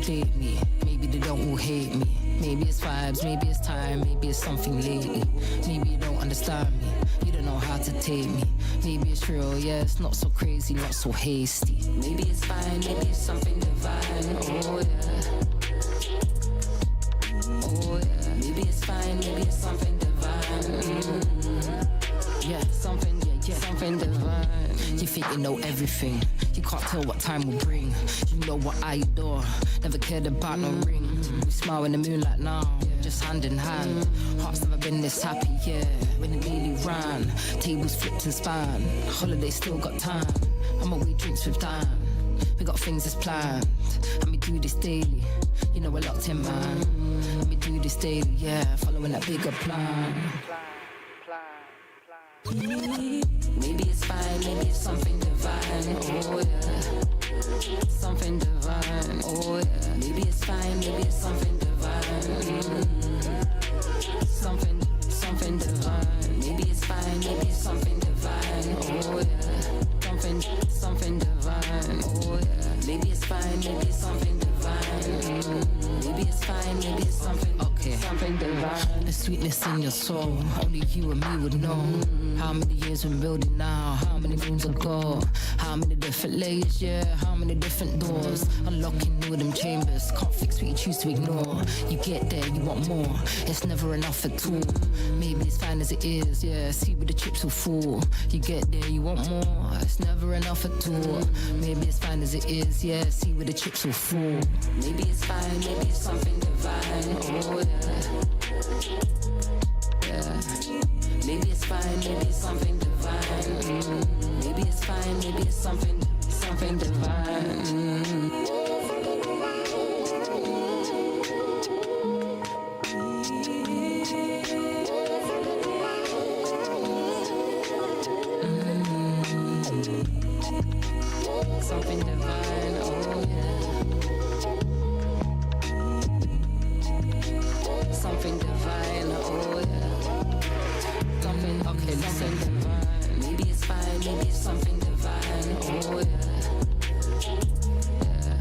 date me. Maybe they don't all hate me. Maybe it's vibes, maybe it's time, maybe it's something lately. Maybe you don't understand me, you don't know how to take me. Maybe it's real, yeah, it's not so crazy, not so hasty. Maybe it's fine, maybe it's something divine, oh yeah. Oh yeah, maybe it's fine, maybe it's something divine. Yeah, something, yeah, something divine. You think you know everything, you can't tell what time will bring. You know what I adore, never cared about no ring. We smile in the moonlight now, just hand in hand. Hearts never been this happy, yeah, when it nearly ran. Tables flipped and span, holiday still got time. I'm away drinks with Dan, we got things as planned. And we do this daily, you know we're locked in, man. And we do this daily, yeah, following that bigger plan. Maybe it's fine, maybe it's something divine, oh yeah. Something divine, oh yeah. Maybe it's fine, maybe it's something divine. Something divine. Maybe it's fine, maybe it's something divine, oh yeah. Something divine, oh it's fine, maybe it's something divine. Maybe it's fine, maybe it's something, okay, something divine. The sweetness in your soul, only you and me would know. How many years been building now? How many moons ago? How many different layers, yeah? How many different doors? Unlocking all them chambers. Can't fix what you choose to ignore. You get there, you want more. It's never enough at all. Maybe it's fine as it is, yeah. See where the chips will fall. You get there, you want more. It's never enough at all. Maybe it's fine as it is, yeah. See where the chips will fall. Maybe it's fine, maybe it's something divine. Oh yeah. Yeah. Maybe it's fine, maybe it's something divine. Maybe it's fine, maybe it's something divine. Something divine, oh yeah. Something divine, oh yeah. Something, okay, something divine. Maybe it's fine, maybe it's something divine, oh yeah. Yeah.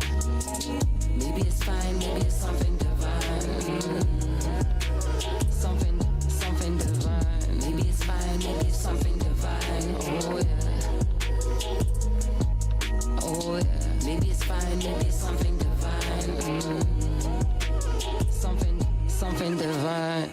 Maybe it's fine, maybe it's something divine. Something divine. Maybe it's fine, maybe it's something divine, oh yeah. Oh yeah. Maybe it's fine, maybe it's something divine. Something divine.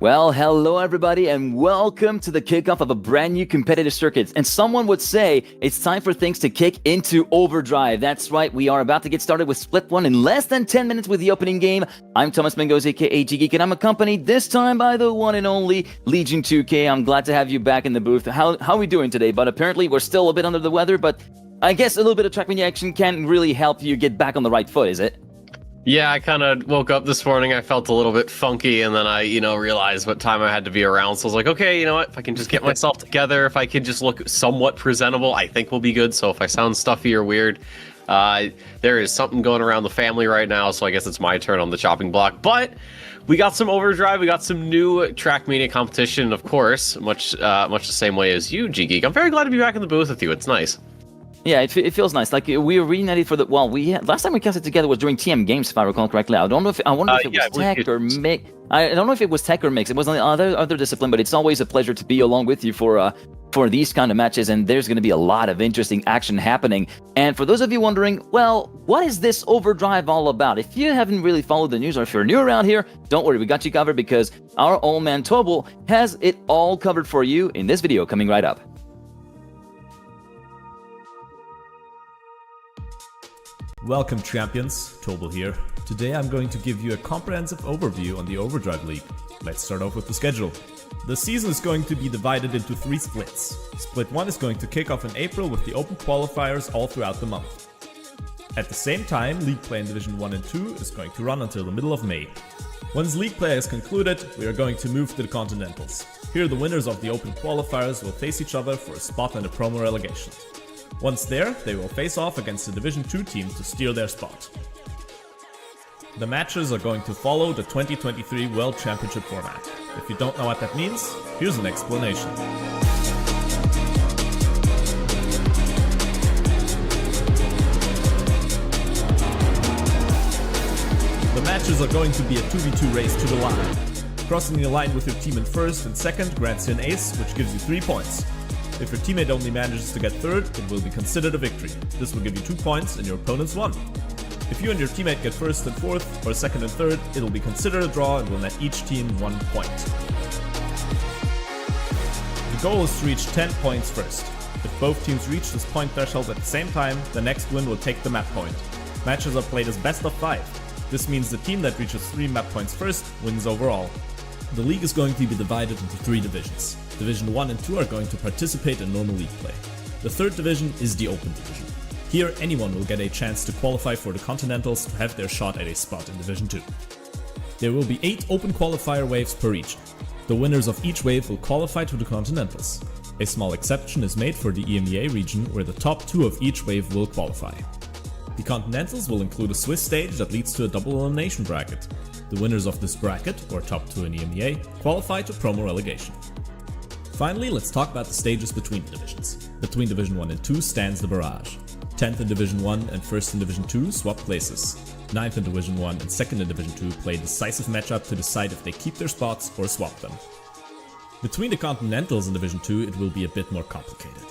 Well, hello everybody and welcome to the kickoff of a brand new competitive circuit. And someone would say it's time for things to kick into OverDrive. That's right, we are about to get started with Split 1 in less than 10 minutes with the opening game. I'm Thomas Mengos, aka G-Geek, and I'm accompanied this time by the one and only Legion 2K. I'm glad to have you back in the booth. How are we doing today? But apparently we're still a bit under the weather, but I guess a little bit of Trackmania action can really help you get back on the right foot, is it? Yeah, I kind of woke up this morning, I felt a little bit funky, and then I, realized what time I had to be around. So I was like, okay, you know what, if I can just get myself together, if I can just look somewhat presentable, I think we'll be good. So if I sound stuffy or weird, there is something going around the family right now, so I guess it's my turn on the chopping block. But we got some OverDrive, we got some new Trackmania competition, of course, much the same way as you, G-Geek. I'm very glad to be back in the booth with you, it's nice. Yeah, it feels nice. Like we were reunited for the last time we cast it together was during TM Games, if I recall correctly. I wonder if it was tech or mix. I don't know if it was tech or mix. It was on the other discipline, but it's always a pleasure to be along with you for these kind of matches. And there's going to be a lot of interesting action happening. And for those of you wondering, well, what is this OverDrive all about? If you haven't really followed the news, or if you're new around here, don't worry, we got you covered because our old man Tobel has it all covered for you in this video coming right up. Welcome champions, Tobel here. Today I'm going to give you a comprehensive overview on the OverDrive League. Let's start off with the schedule. The season is going to be divided into 3 splits. Split 1 is going to kick off in April with the open qualifiers all throughout the month. At the same time, League play in Division 1 and 2 is going to run until the middle of May. Once League play is concluded, we are going to move to the Continentals. Here the winners of the open qualifiers will face each other for a spot in the promo relegation. Once there, they will face off against the Division 2 team to steal their spot. The matches are going to follow the 2023 World Championship format. If you don't know what that means, here's an explanation. The matches are going to be a 2v2 race to the line. Crossing the line with your team in first and second grants you an ace, which gives you 3 points. If your teammate only manages to get third, it will be considered a victory. This will give you 2 points and your opponent's 1. If you and your teammate get first and fourth, or second and third, it will be considered a draw and will net each team 1 point. The goal is to reach 10 points first. If both teams reach this point threshold at the same time, the next win will take the map point. Matches are played as best of 5. This means the team that reaches 3 map points first wins overall. The league is going to be divided into 3 divisions. Division 1 and 2 are going to participate in normal league play. The third division is the Open Division. Here anyone will get a chance to qualify for the Continentals to have their shot at a spot in Division 2. There will be 8 open qualifier waves per region. The winners of each wave will qualify to the Continentals. A small exception is made for the EMEA region where the top 2 of each wave will qualify. The Continentals will include a Swiss stage that leads to a double elimination bracket. The winners of this bracket, or top 2 in EMEA, qualify to promo relegation. Finally, let's talk about the stages between the divisions. Between Division 1 and 2 stands the barrage. 10th in Division 1 and 1st in Division 2 swap places. 9th in Division 1 and 2nd in Division 2 play a decisive matchup to decide if they keep their spots or swap them. Between the Continentals and Division 2 it will be a bit more complicated.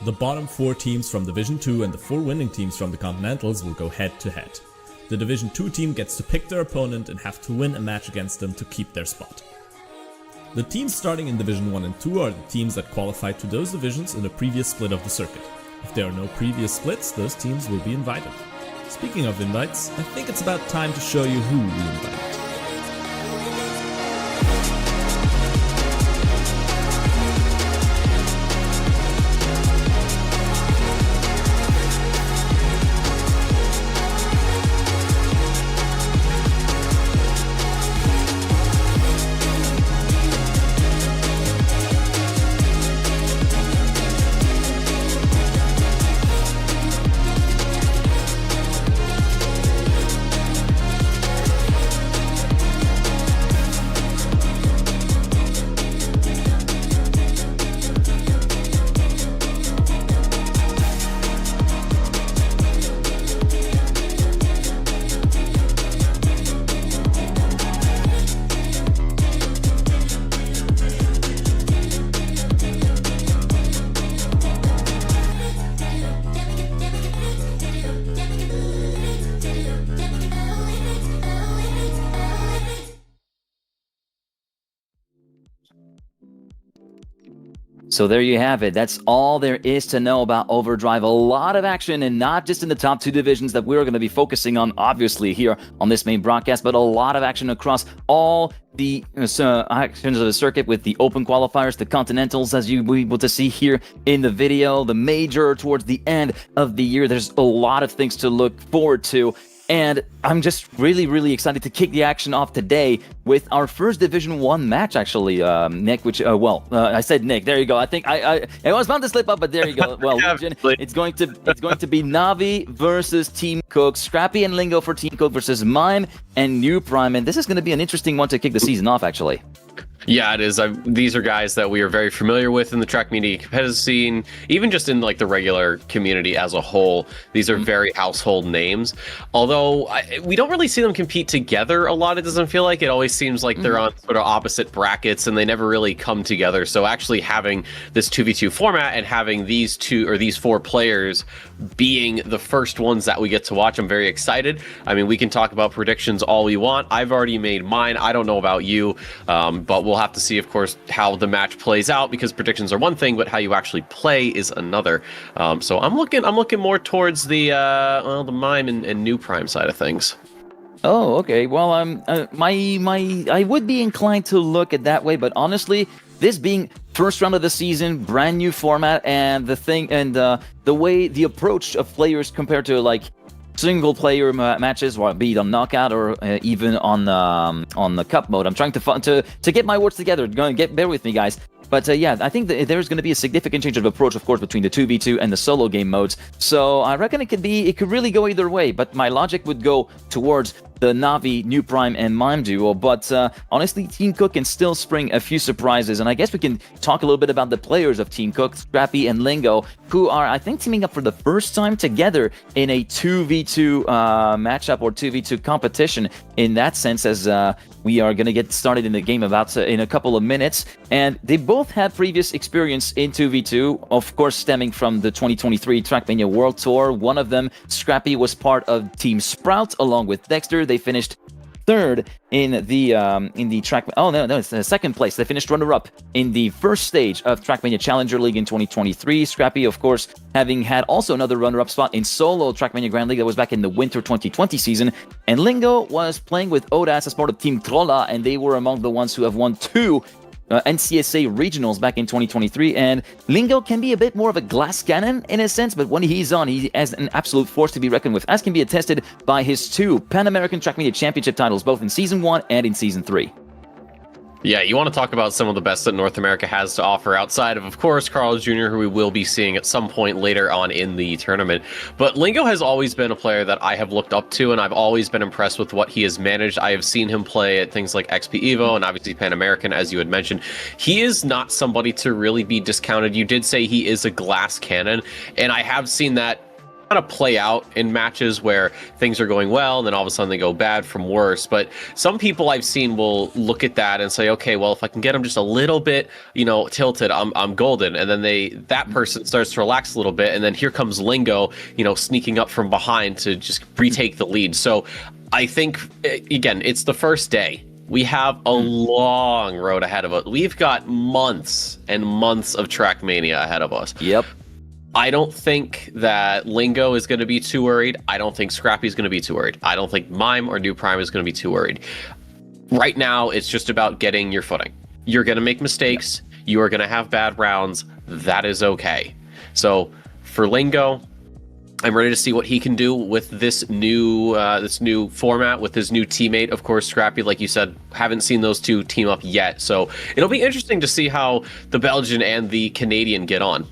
The bottom 4 teams from Division 2 and the 4 winning teams from the Continentals will go head to head. The Division 2 team gets to pick their opponent and have to win a match against them to keep their spot. The teams starting in Division 1 and 2 are the teams that qualified to those divisions in a previous split of the circuit. If there are no previous splits, those teams will be invited. Speaking of invites, I think it's about time to show you who we invited. So there you have it. That's all there is to know about OverDrive. A lot of action, and not just in the top 2 divisions that we're going to be focusing on, obviously, here on this main broadcast, but a lot of action across all the actions of the circuit, with the open qualifiers, the continentals, as you'll be able to see here in the video, the major towards the end of the year. There's a lot of things to look forward to. And I'm just really, really excited to kick the action off today with our first Division 1 match, actually, Nick, which, I said Nick, there you go. I think I was bound to slip up, but there you go. Well, Legion, it's going to be Navi versus Team Cook, Scrappy and Lingo for Team Cook versus Mime and New Prime, and this is going to be an interesting one to kick the season off, actually. Yeah, it is. These are guys that we are very familiar with in the Trackmania competitive scene, even just in like the regular community as a whole. These are very household names. Although we don't really see them compete together a lot. It doesn't feel like. It always seems like they're on sort of opposite brackets and they never really come together. So actually having this 2v2 format and having these 4 players being the first ones that we get to watch, I'm very excited. I mean, we can talk about predictions all we want. I've already made mine. I don't know about you, but we'll have to see, of course, how the match plays out, because predictions are one thing, but how you actually play is another. So I'm looking more towards the Mime and New Prime side of things. Oh, okay. Well, I would be inclined to look at that way, but honestly, this being first round of the season, brand new format, and the way the approach of players compared to like single player matches, or be it on knockout or even on the cup mode. I'm trying to get my words together. Bear with me, guys. But yeah, I think that there's going to be a significant change of approach, of course, between the 2v2 and the solo game modes. So I reckon it could really go either way. But my logic would go towards the Navi, New Prime, and Mime duo. But honestly, Team Cook can still spring a few surprises. And I guess we can talk a little bit about the players of Team Cook, Scrappy and Lingo, who are, I think, teaming up for the first time together in a 2v2 matchup or 2v2 competition in that sense, as we are going to get started in the game in a couple of minutes. And they both had previous experience in 2v2, of course, stemming from the 2023 Trackmania World Tour. One of them, Scrappy, was part of Team Sprout along with Dexter. They finished third in the track. Oh no, it's second place. They finished runner-up in the first stage of Trackmania Challenger League in 2023. Scrappy, of course, having had also another runner-up spot in solo Trackmania Grand League that was back in the winter 2020 season. And Lingo was playing with Odas as part of Team Trolla, and they were among the ones who have won 2 NCSA regionals back in 2023. And Lingo can be a bit more of a glass cannon in a sense, but when he's on, he has an absolute force to be reckoned with, as can be attested by his 2 Pan American Trackmania Championship titles, both in Season 1 and in Season 3. Yeah, you want to talk about some of the best that North America has to offer outside of course, Carlos Jr., who we will be seeing at some point later on in the tournament. But Lingo has always been a player that I have looked up to, and I've always been impressed with what he has managed. I have seen him play at things like XP Evo and obviously Pan American, as you had mentioned. He is not somebody to really be discounted. You did say he is a glass cannon, and I have seen that kind of play out in matches where things are going well and then all of a sudden they go bad from worse. But some people I've seen will look at that and say, okay, well, if I can get him just a little bit, tilted, I'm golden. And then that person starts to relax a little bit, and then here comes Lingo, sneaking up from behind to just retake the lead. So I think, again, it's the first day. We have a long road ahead of us. We've got months and months of Trackmania ahead of us. Yep. I don't think that Lingo is going to be too worried. I don't think Scrappy is going to be too worried. I don't think Mime or New Prime is going to be too worried. Right now, it's just about getting your footing. You're going to make mistakes. You are going to have bad rounds. That is okay. So for Lingo, I'm ready to see what he can do with this new format, with his new teammate. Of course, Scrappy, like you said, haven't seen those two team up yet. So it'll be interesting to see how the Belgian and the Canadian get on.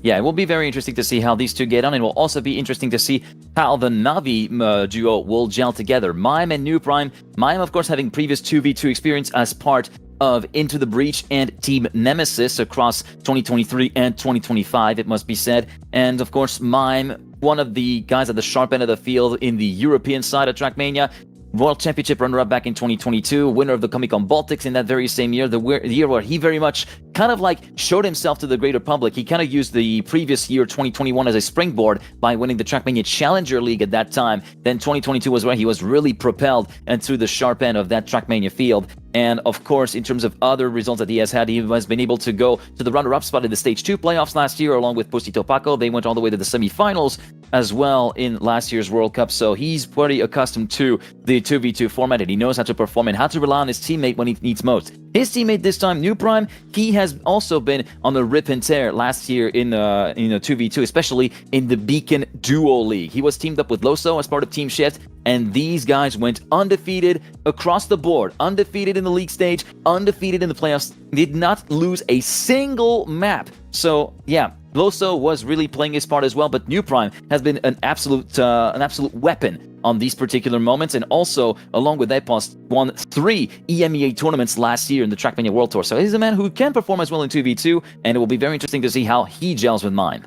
Yeah, it will be very interesting to see how these two get on. It will also be interesting to see how the Navi duo will gel together. Mime and New Prime. Mime, of course, having previous 2v2 experience as part of Into the Breach and Team Nemesis across 2023 and 2025, it must be said. And, of course, Mime, one of the guys at the sharp end of the field in the European side of Trackmania. World Championship runner-up back in 2022, winner of the Comic-Con Baltics in that very same year, the year where he very much kind of like showed himself to the greater public. He kind of used the previous year, 2021, as a springboard by winning the Trackmania Challenger League at that time. Then 2022 was where he was really propelled into the sharp end of that Trackmania field. And of course, in terms of other results that he has had, he has been able to go to the runner-up spot in the Stage 2 playoffs last year, along with Postito Paco. They went all the way to the semifinals as well in last year's World Cup. So he's pretty accustomed to the 2v2 format, and he knows how to perform and how to rely on his teammate when he needs most. His teammate this time, New Prime, he has also been on the rip and tear last year in a 2v2, especially in the Beacon Duo League. He was teamed up with Loso as part of Team Shift, and these guys went undefeated across the board. Undefeated in the league stage, undefeated in the playoffs, did not lose a single map. So, yeah, Loso was really playing his part as well, but New Prime has been an absolute weapon on these particular moments, and also, along with Epos, won 3 EMEA tournaments last year in the Trackmania World Tour. So he's a man who can perform as well in 2v2, and it will be very interesting to see how he gels with mine.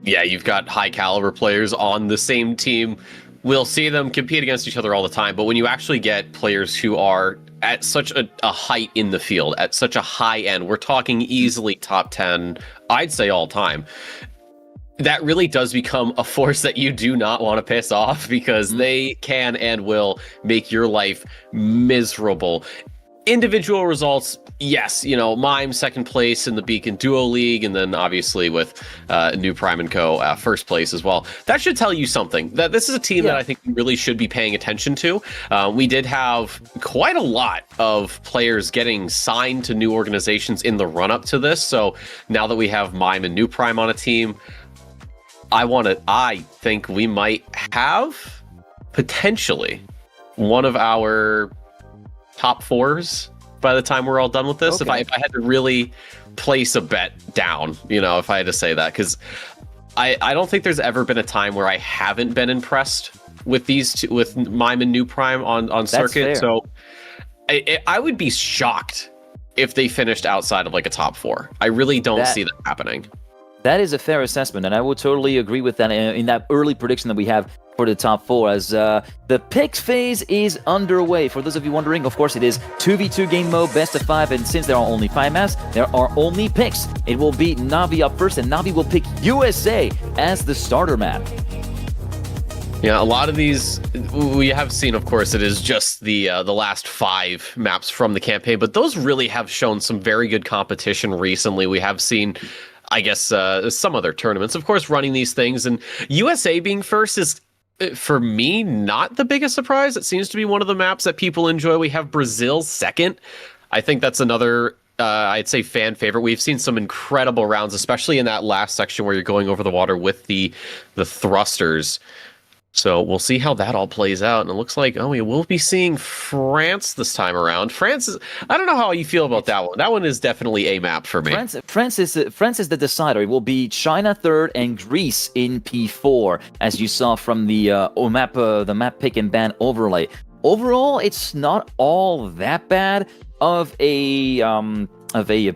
Yeah, you've got high caliber players on the same team. We'll see them compete against each other all the time, but when you actually get players who are at such a height in the field, at such a high end, we're talking easily top 10, I'd say all time, that really does become a force that you do not want to piss off, because they can and will make your life miserable. Individual results, yes, Mime second place in the Beacon Duo League, and then obviously with New Prime and Co. First place as well. That should tell you something, that this is a team that I think we really should be paying attention to. We did have quite a lot of players getting signed to new organizations in the run-up to this, so now that we have Mime and New Prime on a team, I think we might have potentially one of our top 4s by the time we're all done with this. Okay. If I had to really place a bet down, if I had to say that, because I don't think there's ever been a time where I haven't been impressed with these two, with Mime and New Prime on circuit. Fair. So I would be shocked if they finished outside of like a top 4. I really don't see that happening. That is a fair assessment, and I would totally agree with that in that early prediction that we have for the top 4, as the picks phase is underway. For those of you wondering, of course, it is 2v2 game mode, best of 5, and since there are only 5 maps, there are only picks. It will be Navi up first, and Navi will pick USA as the starter map. Yeah, a lot of these we have seen, of course, it is just the last 5 maps from the campaign, but those really have shown some very good competition recently. We have seen, I guess, some other tournaments, of course, running these things, and USA being first is, for me, not the biggest surprise. It seems to be one of the maps that people enjoy. We have Brazil second. I think that's another, I'd say, fan favorite. We've seen some incredible rounds, especially in that last section where you're going over the water with the thrusters. So we'll see how that all plays out. And it looks like, we will be seeing France this time around. France is, I don't know how you feel about that one. That one is definitely a map for me. France is the decider. It will be China third and Greece in P4, as you saw from the map pick and ban overlay. Overall, it's not all that bad of a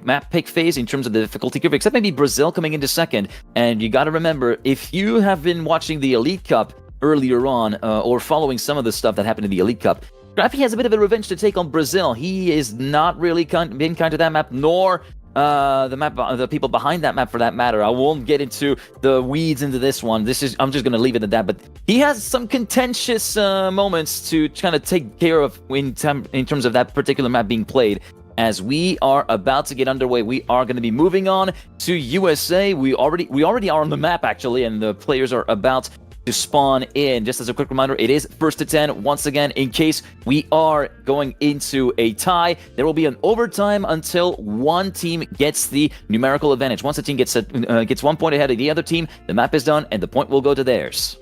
map pick phase in terms of the difficulty curve, except maybe Brazil coming into second. And you got to remember, if you have been watching the Elite Cup earlier on, or following some of the stuff that happened in the Elite Cup, Graffy has a bit of a revenge to take on Brazil. He is not really been kind to that map, nor the people behind that map for that matter. I won't get into the weeds into this one. I'm just going to leave it at that. But he has some contentious moments to kind of take care of in terms of that particular map being played. As we are about to get underway, we are going to be moving on to USA. We already are on the map, actually, and the players are about to spawn in. Just as a quick reminder, it is first to 10. Once again, in case we are going into a tie, there will be an overtime until one team gets the numerical advantage. Once the team gets 1 point ahead of the other team, the map is done and the point will go to theirs.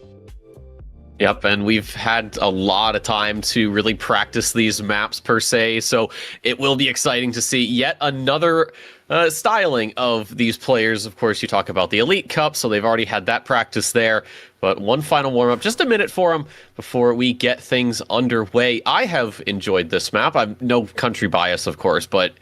Yep, and we've had a lot of time to really practice these maps per se, so it will be exciting to see yet another styling of these players. Of course, you talk about the Elite Cup, so they've already had that practice there, but one final warm-up, just a minute for them before we get things underway. I have enjoyed this map. I'm no country bias, of course, but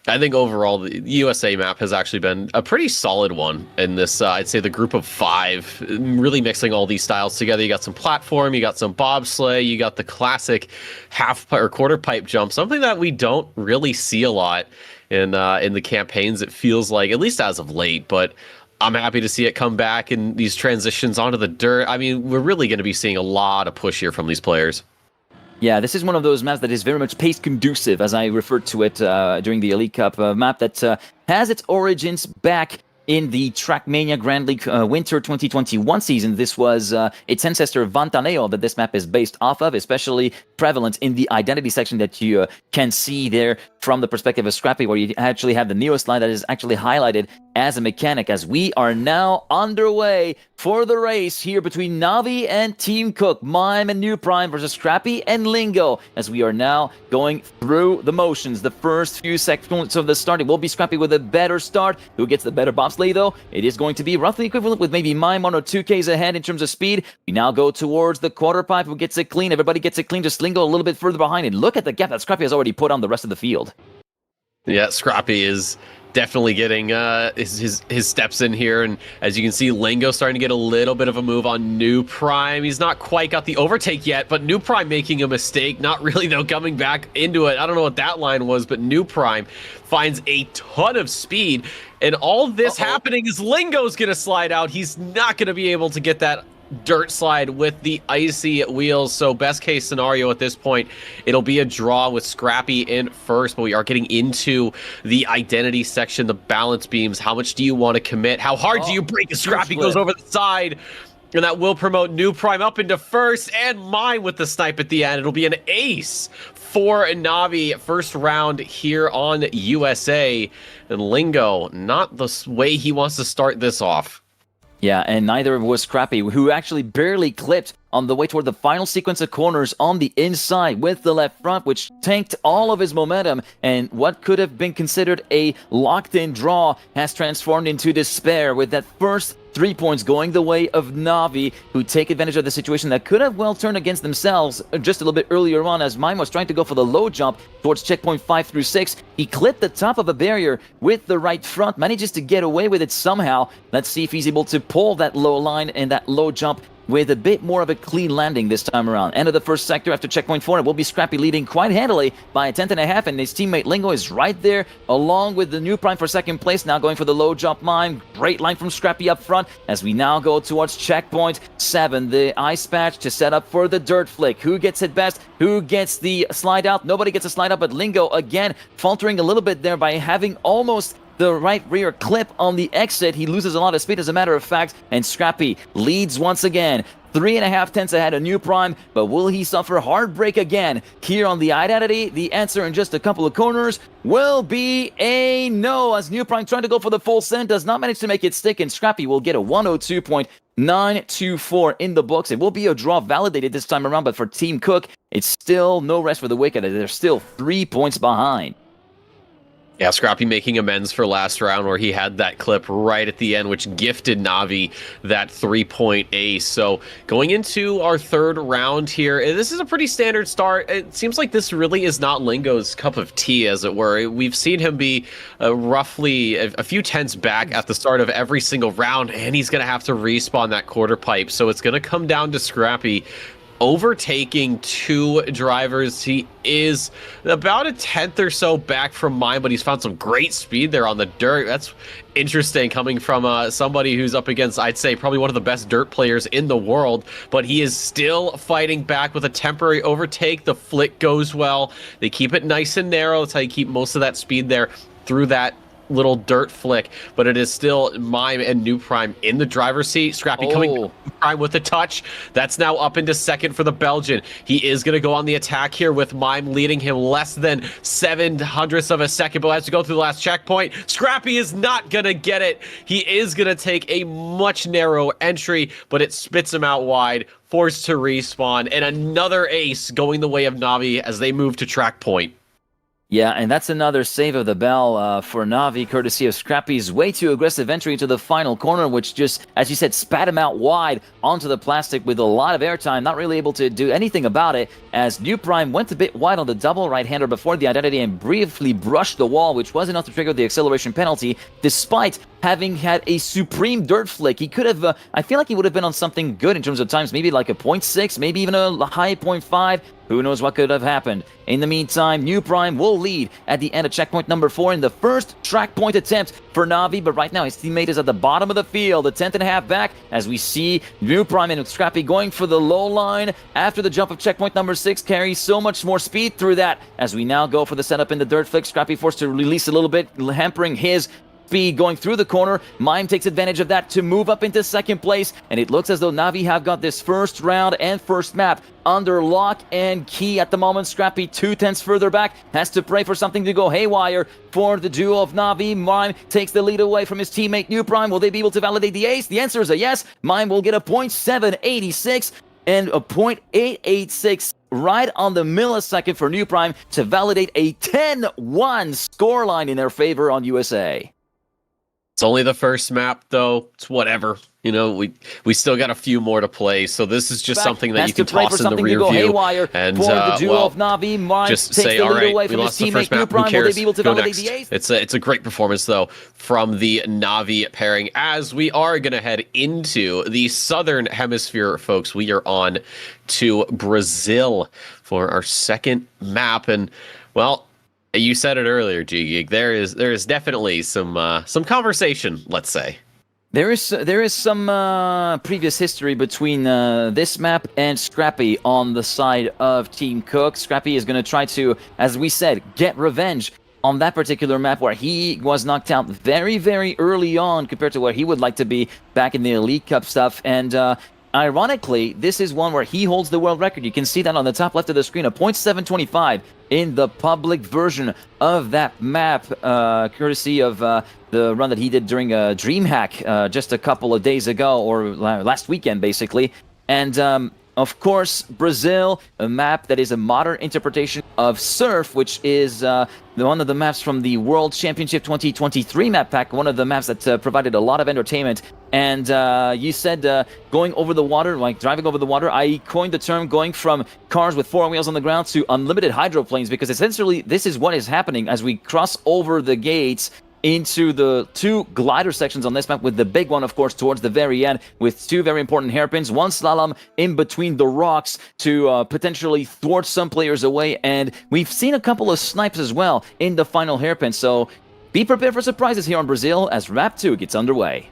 I think overall the USA map has actually been a pretty solid one in this, I'd say, the group of 5, really mixing all these styles together. You got some platform, you got some bobsleigh, you got the classic half or quarter pipe jump, something that we don't really see a lot in the campaigns, it feels like, at least as of late, but I'm happy to see it come back in these transitions onto the dirt. I mean, we're really going to be seeing a lot of push here from these players. Yeah, this is one of those maps that is very much pace conducive, as I referred to it during the Elite Cup map that has its origins back in the Trackmania Grand League Winter 2021 season. This was its ancestor Vantaneo that this map is based off of, especially prevalent in the identity section that you can see there from the perspective of Scrappy, where you actually have the Neo slide that is actually highlighted as a mechanic, as we are now underway for the race here between Navi and Team Cook, Mime and New Prime versus Scrappy and Lingo, as we are now going through the motions. The first few seconds of the start, it will be Scrappy with a better start. Who gets the better bobsleigh, though? It is going to be roughly equivalent, with maybe Mime 1 or 2Ks ahead in terms of speed. We now go towards the quarter pipe. Who gets it clean? Everybody gets it clean, just Lingo a little bit further behind. And look at the gap that Scrappy has already put on the rest of the field. Yeah, Scrappy is definitely getting his steps in here, and as you can see, Lingo starting to get a little bit of a move on New Prime. He's not quite got the overtake yet, but New Prime making a mistake, not really though, coming back into it. I don't know what that line was, but New Prime finds a ton of speed, and all this happening is Lingo's gonna slide out. He's not gonna be able to get that dirt slide with the icy wheels. So best case scenario at this point, it'll be a draw with Scrappy in first, but we are getting into the identity section, the balance beams. How much do you want to commit? How hard do you break as Scrappy goes over the side? And that will promote New Prime up into first, and Mime with the snipe at the end. It'll be an ace for Navi first round here on USA. And Lingo, not the way he wants to start this off. Yeah, and neither was Scrappy, who actually barely clipped on the way toward the final sequence of corners on the inside with the left front, which tanked all of his momentum, and what could have been considered a locked-in draw has transformed into despair, with that first 3 points going the way of Navi, who take advantage of the situation that could have well turned against themselves just a little bit earlier on, as Mime was trying to go for the low jump towards checkpoint 5 through 6. He clipped the top of a barrier with the right front, manages to get away with it somehow. Let's see if he's able to pull that low line and that low jump with a bit more of a clean landing this time around. End of the first sector after checkpoint 4. It will be Scrappy leading quite handily by a 10.5, and his teammate Lingo is right there along with the New Prime for second place, now going for the low jump Mime. Great line from Scrappy up front as we now go towards checkpoint 7. The ice patch to set up for the dirt flick. Who gets it best? Who gets the slide out? Nobody gets a slide out, but Lingo again faltering a little bit there by having almost the right rear clip on the exit. He loses a lot of speed, as a matter of fact, and Scrappy leads once again. 3.5 tenths ahead of New Prime, but will he suffer heartbreak again here on the identity? The answer in just a couple of corners will be a no, as New Prime trying to go for the full send does not manage to make it stick, and Scrappy will get a 102.924 in the books. It will be a draw validated this time around, but for Team Cook, it's still no rest for the wicked. They're still 3 points behind. Yeah, Scrappy making amends for last round where he had that clip right at the end, which gifted Navi that 3-point ace. So going into our third round here, this is a pretty standard start. It seems like this really is not Lingo's cup of tea, as it were. We've seen him be roughly a few tenths back at the start of every single round, and he's going to have to respawn that quarter pipe. So it's going to come down to Scrappy overtaking 2 drivers. He is about a tenth or so back from Mime, but he's found some great speed there on the dirt. That's interesting coming from somebody who's up against, I'd say, probably one of the best dirt players in the world, but he is still fighting back with a temporary overtake. The flick goes well. They keep it nice and narrow. That's how you keep most of that speed there through that little dirt flick, but it is still Mime and New Prime in the driver's seat. Scrappy coming New Prime with a touch. That's now up into second for the Belgian. He is going to go on the attack here with Mime leading him less than 0.07 of a second, but has to go through the last checkpoint. Scrappy is not going to get it. He is going to take a much narrow entry, but it spits him out wide, forced to respawn, and another ace going the way of Navi as they move to track point. Yeah, and that's another save of the bell for Navi, courtesy of Scrappy's way too aggressive entry into the final corner, which just, as you said, spat him out wide onto the plastic with a lot of airtime, not really able to do anything about it, as New Prime went a bit wide on the double right-hander before the identity and briefly brushed the wall, which was enough to trigger the acceleration penalty, despite having had a supreme dirt flick. He could have, I feel like he would have been on something good in terms of times, maybe like a 0.6, maybe even a high 0.5. Who knows what could have happened. In the meantime, New Prime will lead at the end of checkpoint number 4 in the first track point attempt for Navi, but right now his teammate is at the bottom of the field, a tenth and a half back, as we see New Prime and Scrappy going for the low line after the jump of checkpoint number 6 carries so much more speed through that. As we now go for the setup in the dirt flick, Scrappy forced to release a little bit, hampering his speed going through the corner. Mime takes advantage of that to move up into second place, and it looks as though Navi have got this first round and first map under lock and key at the moment. Scrappy 2/10 further back, has to pray for something to go haywire for the duo of Navi. Mime takes the lead away from his teammate New Prime. Will they be able to validate the ace? The answer is a yes. Mime will get a 0.786 and a 0.886 right on the millisecond for New Prime to validate a 10-1 scoreline in their favor on USA. It's only the first map, though. It's whatever. You know, we still got a few more to play, so this is just something that you can toss in the rear view. And well, of Navi. Mime just say, all right, we lost the first map. Who cares? Go next. It's a great performance, though, from the Navi pairing. As we are going to head into the Southern Hemisphere, folks, we are on to Brazil for our second map, and well, you said it earlier, G-Geek. There is definitely some conversation, let's say. There is some previous history between this map and Scrappy on the side of Team Cook. Scrappy is going to try to, as we said, get revenge on that particular map where he was knocked out very, very early on compared to where he would like to be back in the Elite Cup stuff. And ironically, this is one where he holds the world record. You can see that on the top left of the screen, a 0.725 in the public version of that map, courtesy of the run that he did during DreamHack just a couple of days ago, or last weekend, basically. And of course, Brazil, a map that is a modern interpretation of Surf, which is one of the maps from the World Championship 2023 map pack, one of the maps that provided a lot of entertainment. And you said going over the water, like driving over the water. I coined the term going from cars with 4 wheels on the ground to unlimited hydroplanes, because essentially this is what is happening as we cross over the gates into the 2 glider sections on this map, with the big one, of course, towards the very end, with 2 very important hairpins, 1 slalom in between the rocks to potentially thwart some players away, and we've seen a couple of snipes as well in the final hairpin, so be prepared for surprises here on Brazil as Map 2 gets underway.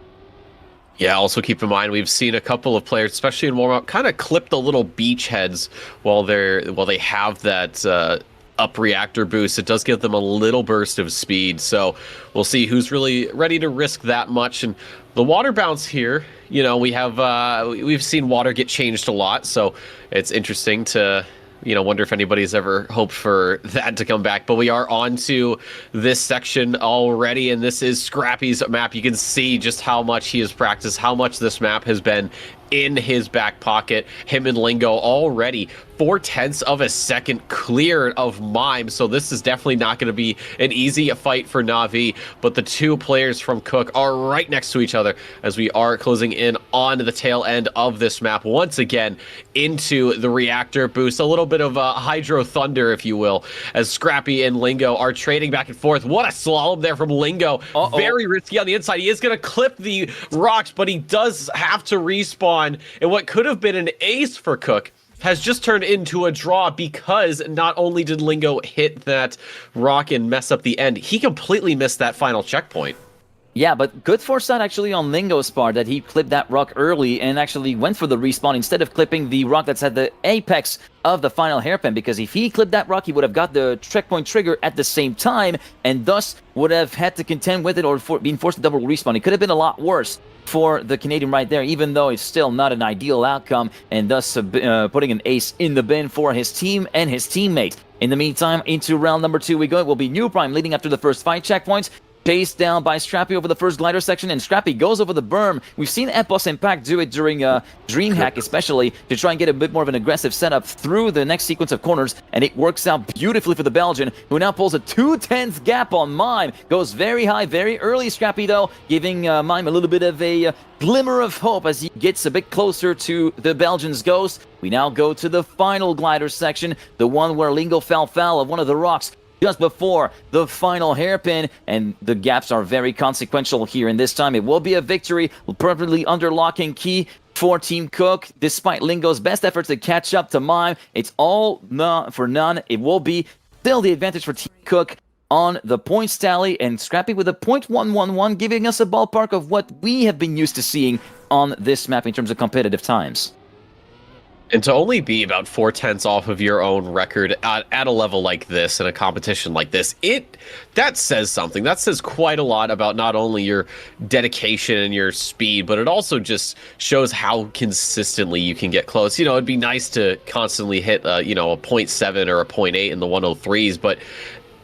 Yeah, also keep in mind, we've seen a couple of players, especially in warm-up, kind of clip the little beachheads while they have that up reactor boost. It does give them a little burst of speed, so we'll see who's really ready to risk that much. And the water bounce here, you know, we've seen water get changed a lot, so it's interesting to, you know, wonder if anybody's ever hoped for that to come back. But we are on to this section already, and this is Scrappy's map. You can see just how much he has practiced, how much this map has been in his back pocket. Him and Lingo already 0.4 of a second clear of Mime, so this is definitely not going to be an easy fight for Navi, but the 2 players from Cook are right next to each other as we are closing in on the tail end of this map once again into the reactor boost. A little bit of hydro thunder, if you will, as Scrappy and Lingo are trading back and forth. What a slalom there from Lingo. Very risky on the inside. He is going to clip the rocks, but he does have to respawn, and what could have been an ace for Cook has just turned into a draw, because not only did Lingo hit that rock and mess up the end, he completely missed that final checkpoint. Yeah, but good foresight actually on Lingo's part that he clipped that rock early and actually went for the respawn instead of clipping the rock that's at the apex of the final hairpin, because if he clipped that rock, he would have got the checkpoint trigger at the same time and thus would have had to contend with it or being forced to double respawn. It could have been a lot worse for the Canadian right there, even though it's still not an ideal outcome, and thus putting an ace in the bin for his team and his teammates. In the meantime, into round number 2 we go. It will be New Prime leading after the first 5 checkpoints. Chased down by Scrappy over the first glider section, and Scrappy goes over the berm. We've seen Epos Impact do it during DreamHack especially, to try and get a bit more of an aggressive setup through the next sequence of corners, and it works out beautifully for the Belgian, who now pulls a 2/10 gap on Mime. Goes very high, very early, Scrappy, though, giving Mime a little bit of a glimmer of hope as he gets a bit closer to the Belgian's ghost. We now go to the final glider section, the one where Lingo fell foul of one of the rocks. just before the final hairpin, and the gaps are very consequential here. And this time it will be a victory, perfectly underlocking key for Team Cook. Despite Lingo's best efforts to catch up to Mime, it's all for none. It will be still the advantage for Team Cook on the points tally, and Scrappy with a .111, giving us a ballpark of what we have been used to seeing on this map in terms of competitive times. And to only be about 4/10 off of your own record at a level like this, in a competition like this, that says something. That says quite a lot about not only your dedication and your speed, but it also just shows how consistently you can get close. It'd be nice to constantly hit, a 0.7 or a 0.8 in the 103s, but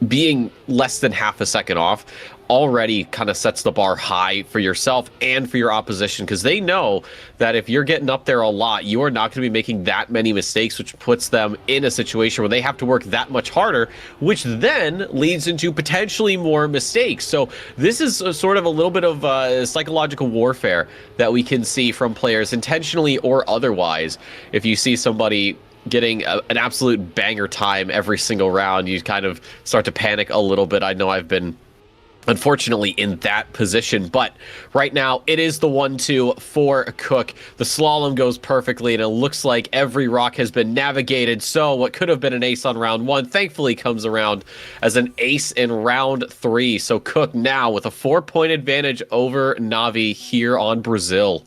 being less than half a second off already kind of sets the bar high for yourself and for your opposition, because they know that if you're getting up there a lot, you are not going to be making that many mistakes, which puts them in a situation where they have to work that much harder, which then leads into potentially more mistakes. So this is sort of a little bit of psychological warfare that we can see from players, intentionally or otherwise. If you see somebody getting an absolute banger time every single round, you kind of start to panic a little bit. I know I've been unfortunately in that position, but right now it is the 1-2 for Cook. The slalom goes perfectly, and it looks like every rock has been navigated, so what could have been an ace on round 1 thankfully comes around as an ace in round 3. So Cook now with a 4-point advantage over Navi here on Brazil.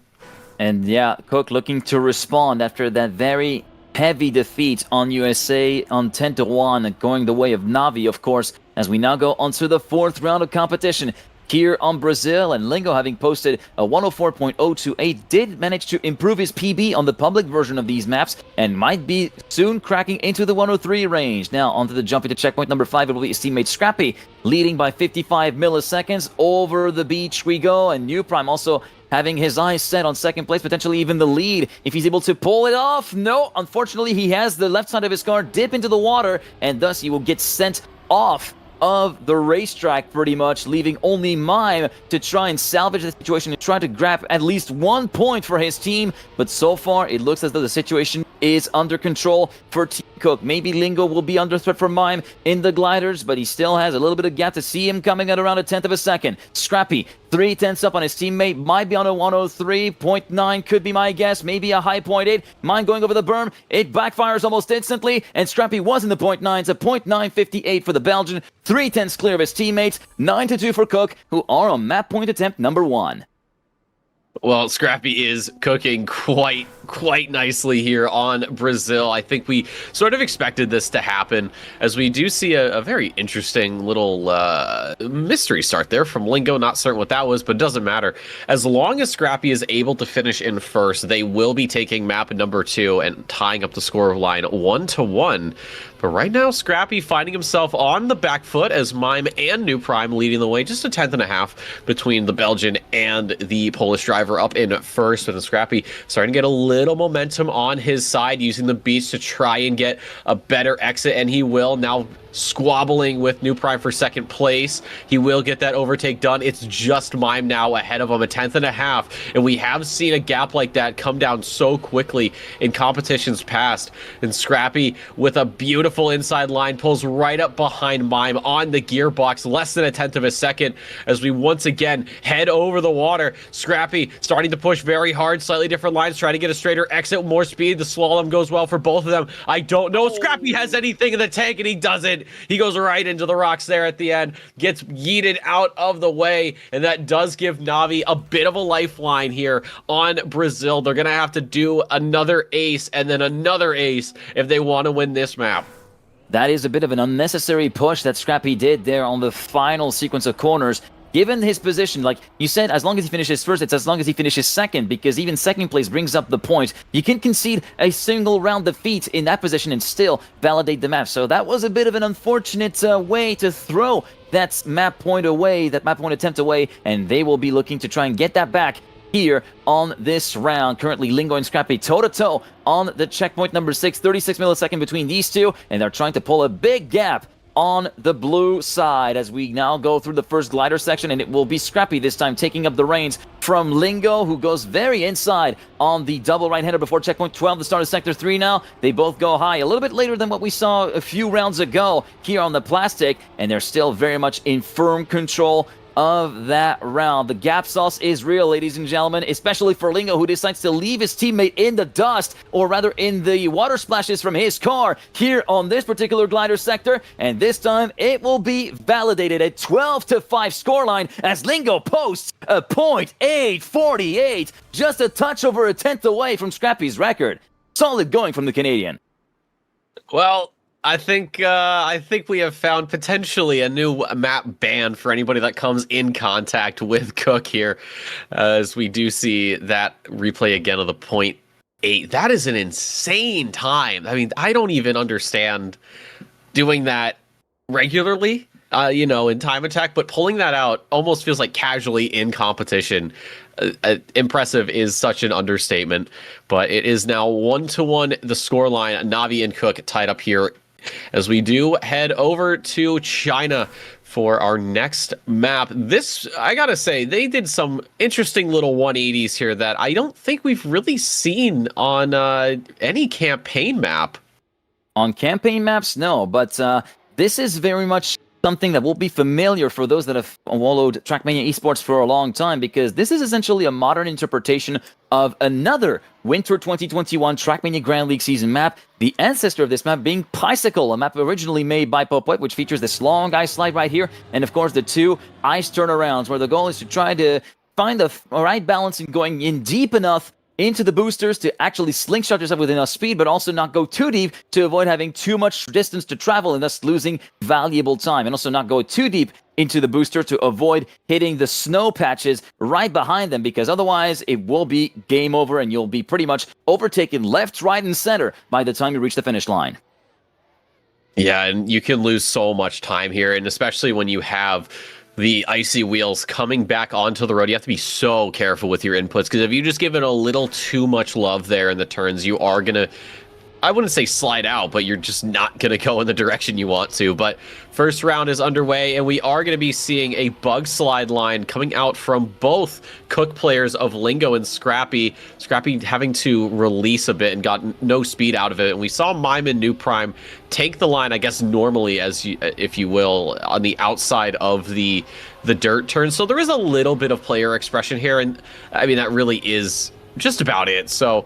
And yeah, Cook looking to respond after that very heavy defeat on USA on 10-1, going the way of Navi, of course, as we now go on to the 4th round of competition here on Brazil. And Lingo, having posted a 104.028, did manage to improve his PB on the public version of these maps and might be soon cracking into the 103 range. Now onto the jump into checkpoint number 5. It will be his teammate Scrappy leading by 55 milliseconds. Over the beach we go, and New Prime also having his eyes set on second place, potentially even the lead, if he's able to pull it off. No, unfortunately, he has the left side of his car dip into the water, and thus he will get sent off of the racetrack pretty much, leaving only Mime to try and salvage the situation and try to grab at least 1 point for his team. But so far, it looks as though the situation is under control for Team Cook. Maybe Lingo will be under threat for Mime in the gliders, but he still has a little bit of gap to see him coming at around a 1/10 of a second. Scrappy, 3/10 up on his teammate, might be on a 103.9, could be my guess, maybe a high 0.8. Mime going over the berm, it backfires almost instantly, and Scrappy was in the 0.9s, a 0.958 for the Belgian, 3/10 clear of his teammates, 9-2 for Cook, who are on map point attempt number 1. Well, Scrappy is cooking quite nicely here on Brazil. I think we sort of expected this to happen, as we do see a very interesting little mystery start there from Lingo. Not certain what that was, but it doesn't matter. As long as Scrappy is able to finish in first, they will be taking map number 2 and tying up the score line 1-1. But right now, Scrappy finding himself on the back foot, as Mime and New Prime leading the way, just a 1/10.5 between the Belgian and the Polish driver up in first. And Scrappy starting to get a little momentum on his side, using the beach to try and get a better exit, and he will. Now squabbling with New Prime for second place. He will get that overtake done. It's just Mime now ahead of him, a 1/10.5. And we have seen a gap like that come down so quickly in competitions past. And Scrappy, with a beautiful inside line, pulls right up behind Mime on the gearbox, less than a 1/10 of a second, as we once again head over the water. Scrappy starting to push very hard, slightly different lines, trying to get a straighter exit, more speed. The slalom goes well for both of them. I don't know if Scrappy has anything in the tank, and he doesn't. He goes right into the rocks there at the end, gets yeeted out of the way, and that does give Navi a bit of a lifeline here on Brazil. They're going to have to do another ace and then another ace if they want to win this map. That is a bit of an unnecessary push that Scrappy did there on the final sequence of corners. Given his position, like you said, as long as he finishes first, it's as long as he finishes second, because even second place brings up the point. You can concede a single round defeat in that position and still validate the map. So that was a bit of an unfortunate way to throw that map point away, that map point attempt away, and they will be looking to try and get that back here on this round. Currently, Lingo and Scrappy toe-to-toe on the checkpoint number 6, 36 milliseconds between these two, and they're trying to pull a big gap on the blue side as we now go through the first glider section, and it will be Scrappy this time taking up the reins from Lingo, who goes very inside on the double right-hander before checkpoint 12, the start of Sector 3 now. They both go high, a little bit later than what we saw a few rounds ago here on the plastic, and they're still very much in firm control of that round. The gap sauce is real, ladies and gentlemen, especially for Lingo, who decides to leave his teammate in the dust, or rather in the water splashes from his car here on this particular glider sector, and this time it will be validated at 12-5 scoreline as Lingo posts a .848, just a touch over a tenth away from Scrappy's record. Solid going from the Canadian. Well, I think we have found potentially a new map ban for anybody that comes in contact with Cook here, as we do see that replay again of the .8. That is an insane time. I mean, I don't even understand doing that regularly, in time attack, but pulling that out almost feels like casually in competition. Impressive is such an understatement, but it is now 1-1 the scoreline. Navi and Cook tied up here as we do head over to China for our next map. This, I gotta say, they did some interesting little 180s here that I don't think we've really seen on any campaign map. On campaign maps, no, but this is very much something that will be familiar for those that have followed Trackmania esports for a long time, because this is essentially a modern interpretation of another Winter 2021 Trackmania Grand League season map, the ancestor of this map being Bicycle, a map originally made by Popwet, which features this long ice slide right here, and of course the two ice turnarounds, where the goal is to try to find the right balance in going in deep enough into the boosters to actually slingshot yourself with enough speed, but also not go too deep to avoid having too much distance to travel and thus losing valuable time, and also not go too deep into the booster to avoid hitting the snow patches right behind them, because otherwise it will be game over and you'll be pretty much overtaken left, right, and center by the time you reach the finish line. Yeah, and you can lose so much time here, and especially when you have the icy wheels coming back onto the road, you have to be so careful with your inputs, because if you just give it a little too much love there in the turns, you are going to, I wouldn't say slide out, but you're just not going to go in the direction you want to. But first round is underway, and we are going to be seeing a bug slide line coming out from both Cook players of Lingo and Scrappy. Scrappy having to release a bit and got no speed out of it. And we saw Mime and New Prime take the line, I guess, normally, as you, if you will, on the outside of the dirt turn. So there is a little bit of player expression here, and I mean, that really is just about it. So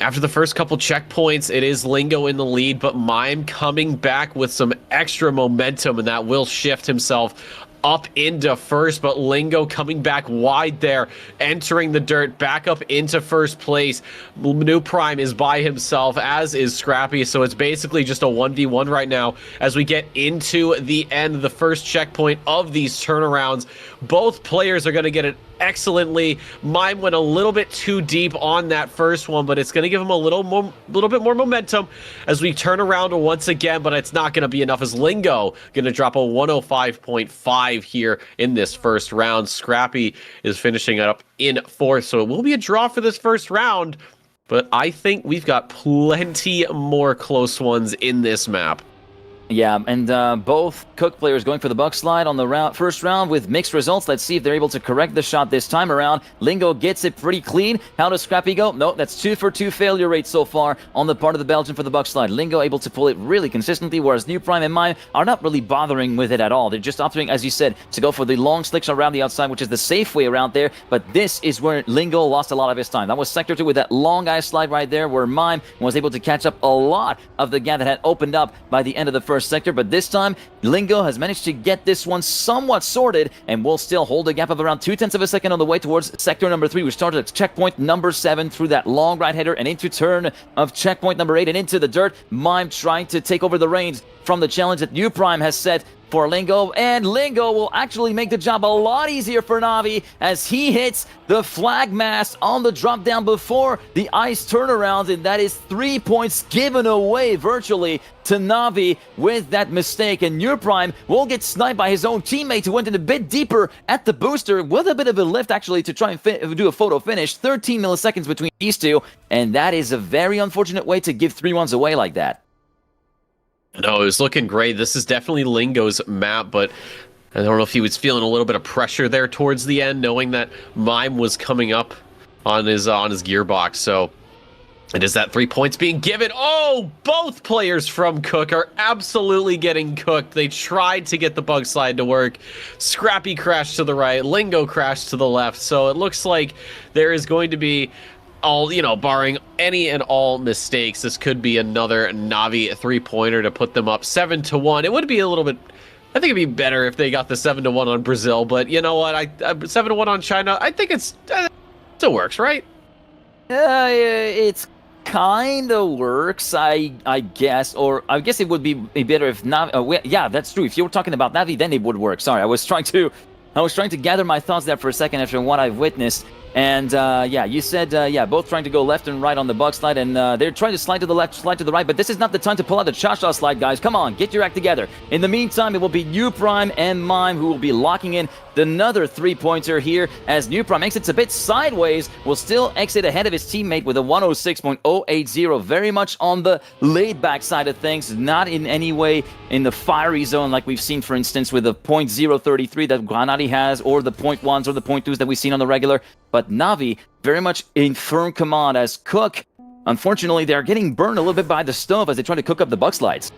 after the first couple checkpoints, it is Lingo in the lead, but Mime coming back with some extra momentum, and that will shift himself up into first, but Lingo coming back wide there, entering the dirt, back up into first place. New Prime is by himself, as is Scrappy, so it's basically just a 1v1 right now as we get into the end, the first checkpoint of these turnarounds. Both players are going to get it excellently. Mime went a little bit too deep on that first one, but it's going to give him a little bit more momentum as we turn around once again, but it's not going to be enough as Lingo going to drop a 105.5 here in this first round. Scrappy is finishing it up in fourth, so it will be a draw for this first round, but I think we've got plenty more close ones in this map. Yeah, and both Cook players going for the bug slide on the first round with mixed results. Let's see if they're able to correct the shot this time around. Lingo gets it pretty clean. How does Scrappy go? No, that's 2 for 2 failure rate so far on the part of the Belgian for the bug slide. Lingo able to pull it really consistently, whereas New Prime and Mime are not really bothering with it at all. They're just opting, as you said, to go for the long slick shot around the outside, which is the safe way around there, but this is where Lingo lost a lot of his time. That was Sector 2 with that long ice slide right there, where Mime was able to catch up a lot of the gap that had opened up by the end of the first sector, but this time Lingo has managed to get this one somewhat sorted and will still hold a gap of around 0.2 of a second on the way towards sector number 3, which started at checkpoint number 7 through that long right header and into turn of checkpoint number 8 and into the dirt. Mime trying to take over the reins from the challenge that New Prime has set for Lingo, and Lingo will actually make the job a lot easier for Navi as he hits the flag mast on the drop down before the ice turnaround, and that is 3 points given away virtually to Navi with that mistake. And New Prime will get sniped by his own teammate who went in a bit deeper at the booster with a bit of a lift actually to try and do a photo finish. 13 milliseconds between these two, and that is a very unfortunate way to give 3-1s away like that. No, it was looking great. This is definitely Lingo's map, but I don't know if he was feeling a little bit of pressure there towards the end, knowing that Mime was coming up on his gearbox. So it is that 3 points being given. Oh, both players from Cook are absolutely getting cooked. They tried to get the bug slide to work. Scrappy crashed to the right. Lingo crashed to the left. So it looks like there is going to be all, barring any and all mistakes, this could be another Navi 3-pointer to put them up 7-1. It would be a little bit, I think it'd be better if they got the 7-1 on Brazil, but you know what? 7-1 on China, I think it still works, right? It's kind of works, I guess, or I guess it would be better if Navi. Yeah, that's true. If you were talking about Navi, then it would work. Sorry, I was trying to gather my thoughts there for a second after what I've witnessed. And yeah, you said, both trying to go left and right on the bug slide, and they're trying to slide to the left, slide to the right, but this is not the time to pull out the Cha-Cha slide, guys. Come on, get your act together. In the meantime, it will be New Prime and Mime who will be locking in another 3-pointer here, as New Prime exits a bit sideways, will still exit ahead of his teammate with a 106.080, very much on the laid-back side of things, not in any way in the fiery zone like we've seen, for instance, with the .033 that Granati has, or the .1s or the .2s that we've seen on the regular. But Navi, very much in firm command, as Cook, unfortunately, they're getting burned a little bit by the stove as they try to cook up the bug slides.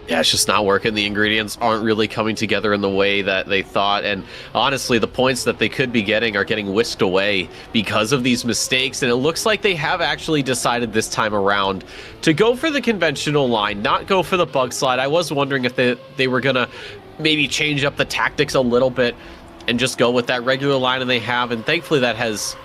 Yeah, it's just not working. The ingredients aren't really coming together in the way that they thought. And honestly, the points that they could be getting are getting whisked away because of these mistakes. And it looks like they have actually decided this time around to go for the conventional line, not go for the bug slide. I was wondering if they were going to maybe change up the tactics a little bit and just go with that regular line, and they have. And thankfully that has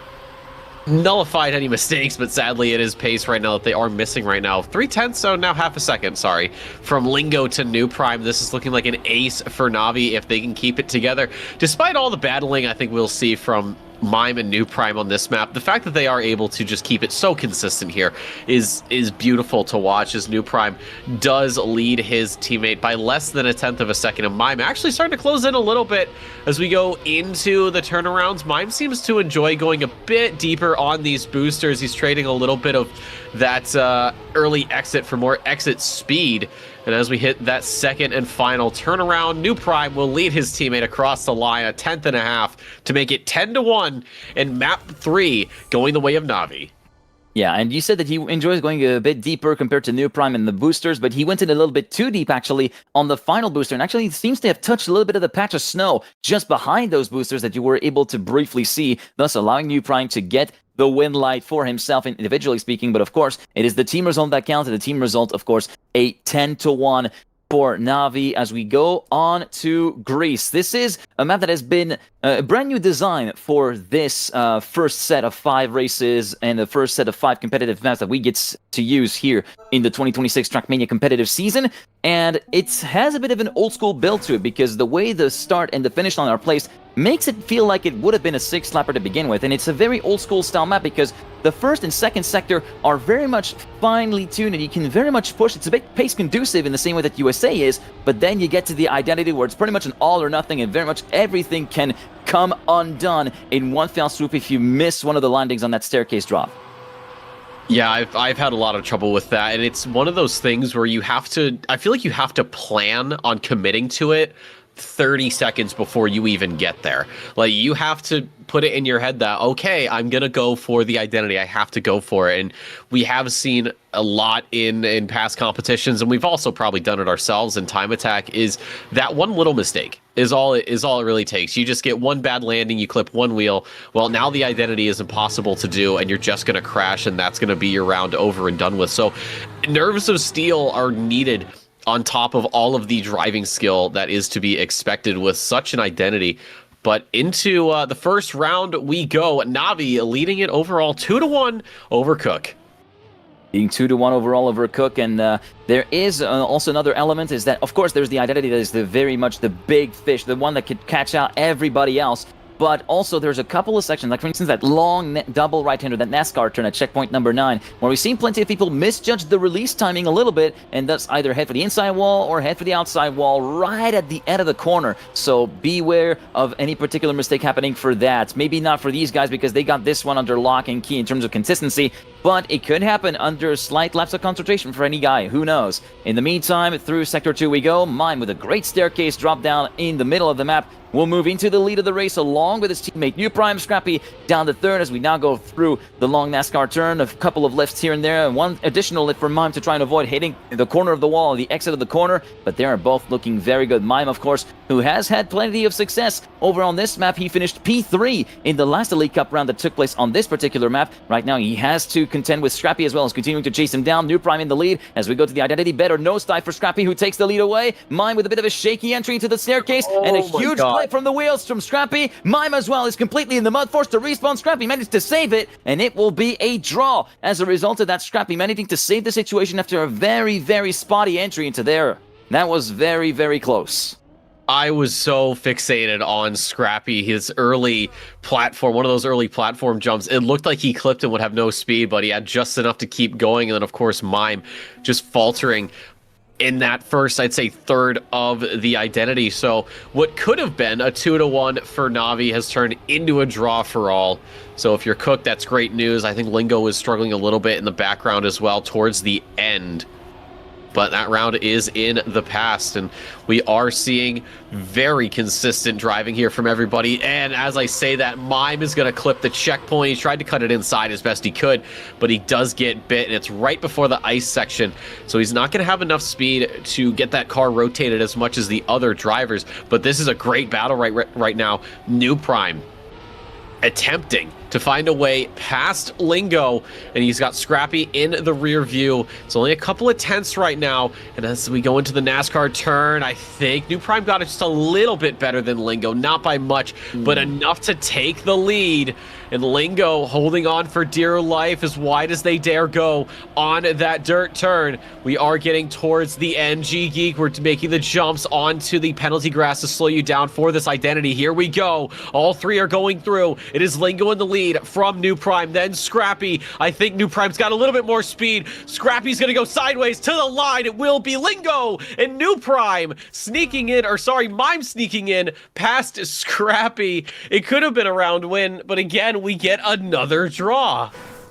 nullified any mistakes, but sadly it is pace right now that they are missing right now. 3/10, so now half a second, sorry, from Lingo to New Prime. This is looking like an ace for Navi if they can keep it together. Despite all the battling I think we'll see from Mime and New Prime on this map, the fact that they are able to just keep it so consistent here is beautiful to watch, as New Prime does lead his teammate by less than 1/10 of a second, and Mime actually starting to close in a little bit as we go into the turnarounds. Mime seems to enjoy going a bit deeper on these boosters. He's trading a little bit of that early exit for more exit speed. And as we hit that second and final turnaround, New Prime will lead his teammate across the line, 1/10.5, to make it 10-1, and map 3 going the way of Navi. Yeah, and you said that he enjoys going a bit deeper compared to New Prime and the boosters, but he went in a little bit too deep, actually, on the final booster, and actually seems to have touched a little bit of the patch of snow just behind those boosters that you were able to briefly see, thus allowing New Prime to get the win light for himself, individually speaking. But of course, it is the team result that counts, and the team result, of course, a 10-1 for Navi as we go on to Greece. This is a map that has been a brand new design for this first set of 5 races and the first set of 5 competitive maps that we get to use here in the 2026 Trackmania competitive season. And it has a bit of an old school build to it, because the way the start and the finish line are placed makes it feel like it would have been a 6-slapper to begin with. And it's a very old school style map because the first and second sector are very much finely tuned, and you can very much push. It's a bit pace conducive in the same way that USA is, but then you get to the identity where it's pretty much an all or nothing, and very much everything can come undone in one fell swoop if you miss one of the landings on that staircase drop. Yeah, I've had a lot of trouble with that, and it's one of those things where you have to, I feel like you have to plan on committing to it 30 seconds before you even get there. Like, you have to put it in your head that, okay, I'm gonna go for the identity, I have to go for it. And we have seen a lot in past competitions, and we've also probably done it ourselves in Time Attack, is that one little mistake is all it really takes. You just get one bad landing, you clip one wheel, well, now the identity is impossible to do, and you're just gonna crash, and that's gonna be your round over and done with. So nerves of steel are needed on top of all of the driving skill that is to be expected with such an identity. But into the first round we go. Navi leading it overall 2-1 over Cook. Being 2-1 overall over Cook, and there is also another element, is that, of course, there's the identity that is very much the big fish, the one that could catch out everybody else. But also there's a couple of sections, like for instance that long double right-hander, that NASCAR turn at checkpoint number 9, where we've seen plenty of people misjudge the release timing a little bit, and thus either head for the inside wall or head for the outside wall right at the end of the corner. So beware of any particular mistake happening for that. Maybe not for these guys, because they got this one under lock and key in terms of consistency, but it could happen under a slight lapse of concentration for any guy. Who knows? In the meantime, through Sector 2 we go. Mime with a great staircase drop down in the middle of the map will move into the lead of the race along with his teammate New Prime. Scrappy down to third as we now go through the long NASCAR turn. A couple of lifts here and there, and one additional lift for Mime to try and avoid hitting the corner of the wall, the exit of the corner, but they are both looking very good. Mime, of course, who has had plenty of success over on this map. He finished P3 in the last Elite Cup round that took place on this particular map. Right now, he has to contend with Scrappy as well as continuing to chase him down. New Prime in the lead as we go to the identity. Better nosedive for Scrappy, who takes the lead away. Mime with a bit of a shaky entry into the staircase, and a huge flip from the wheels from Scrappy. Mime as well is completely in the mud, forced to respawn. Scrappy managed to save it, and it will be a draw as a result of that. Scrappy managing to save the situation after a very, very spotty entry into there. That was very, very close. I was so fixated on Scrappy, his early platform, one of those early platform jumps. It looked like he clipped and would have no speed, but he had just enough to keep going. And then, of course, Mime just faltering in that first, I'd say, third of the identity. So what could have been a 2-1 for Navi has turned into a draw for all. So if you're cooked, that's great news. I think Lingo was struggling a little bit in the background as well towards the end. But that round is in the past, and we are seeing very consistent driving here from everybody. And as I say that, Mime is going to clip the checkpoint. He tried to cut it inside as best he could, but he does get bit, and it's right before the ice section. So he's not going to have enough speed to get that car rotated as much as the other drivers. But this is a great battle right now. New Prime attempting to find a way past Lingo, and he's got Scrappy in the rear view. It's only a couple of tenths right now, and as we go into the NASCAR turn, I think New Prime got it just a little bit better than Lingo, not by much, but enough to take the lead. And Lingo holding on for dear life, as wide as they dare go on that dirt turn. We are getting towards the end. G-Geek, we're making the jumps onto the penalty grass to slow you down for this identity. Here we go. All three are going through. It is Lingo in the lead from New Prime, then Scrappy. I think New Prime's got a little bit more speed. Scrappy's gonna go sideways to the line. It will be Lingo and New Prime sneaking in, or sorry, Mime sneaking in past Scrappy. It could have been a round win, but again, we get another draw.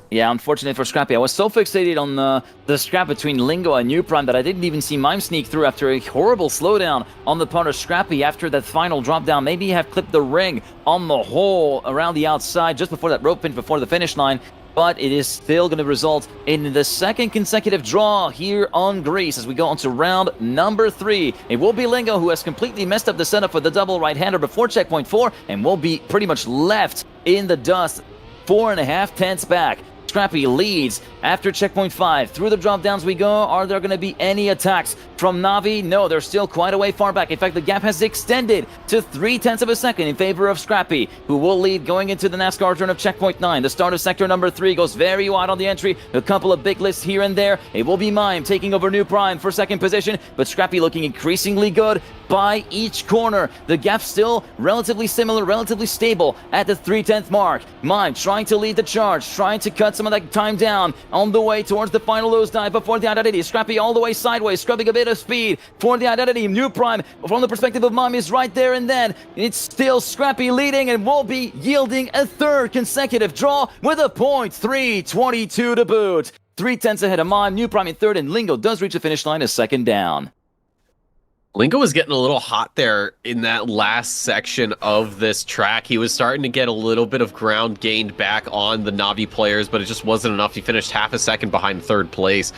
Yeah, unfortunate for Scrappy. I was so fixated on the scrap between Lingo and New Prime that I didn't even see Mime sneak through after a horrible slowdown on the part of Scrappy after that final drop down. Maybe have clipped the ring on the hole around the outside just before that rope pinch before the finish line. But it is still going to result in the second consecutive draw here on Greece as we go on to round number 3. It will be Lingo who has completely messed up the setup for the double right-hander before checkpoint 4 and will be pretty much left in the dust 4.5 tenths back. Scrappy leads after checkpoint 5. Through the drop downs we go. Are there going to be any attacks from Navi? No, they're still quite a way far back. In fact, the gap has extended to 0.3 of a second in favor of Scrappy, who will lead going into the NASCAR turn of checkpoint 9. The start of sector number 3 goes very wide on the entry. A couple of big lifts here and there. It will be Mime taking over New Prime for second position, but Scrappy looking increasingly good by each corner. The gap still relatively similar, relatively stable at the 0.3 mark. Mime trying to lead the charge, trying to cut some of that time down on the way towards the final nose dive before the identity. Scrappy all the way sideways, scrubbing a bit of speed for the identity. New Prime, from the perspective of Mime, is right there, and then it's still Scrappy leading and will be yielding a third consecutive draw with a .322 to boot. 0.3 ahead of Mime, New Prime in third, and Lingo does reach the finish line as second down. Lingo was getting a little hot there in that last section of this track. He was starting to get a little bit of ground gained back on the Navi players, but it just wasn't enough. He finished half a second behind third place.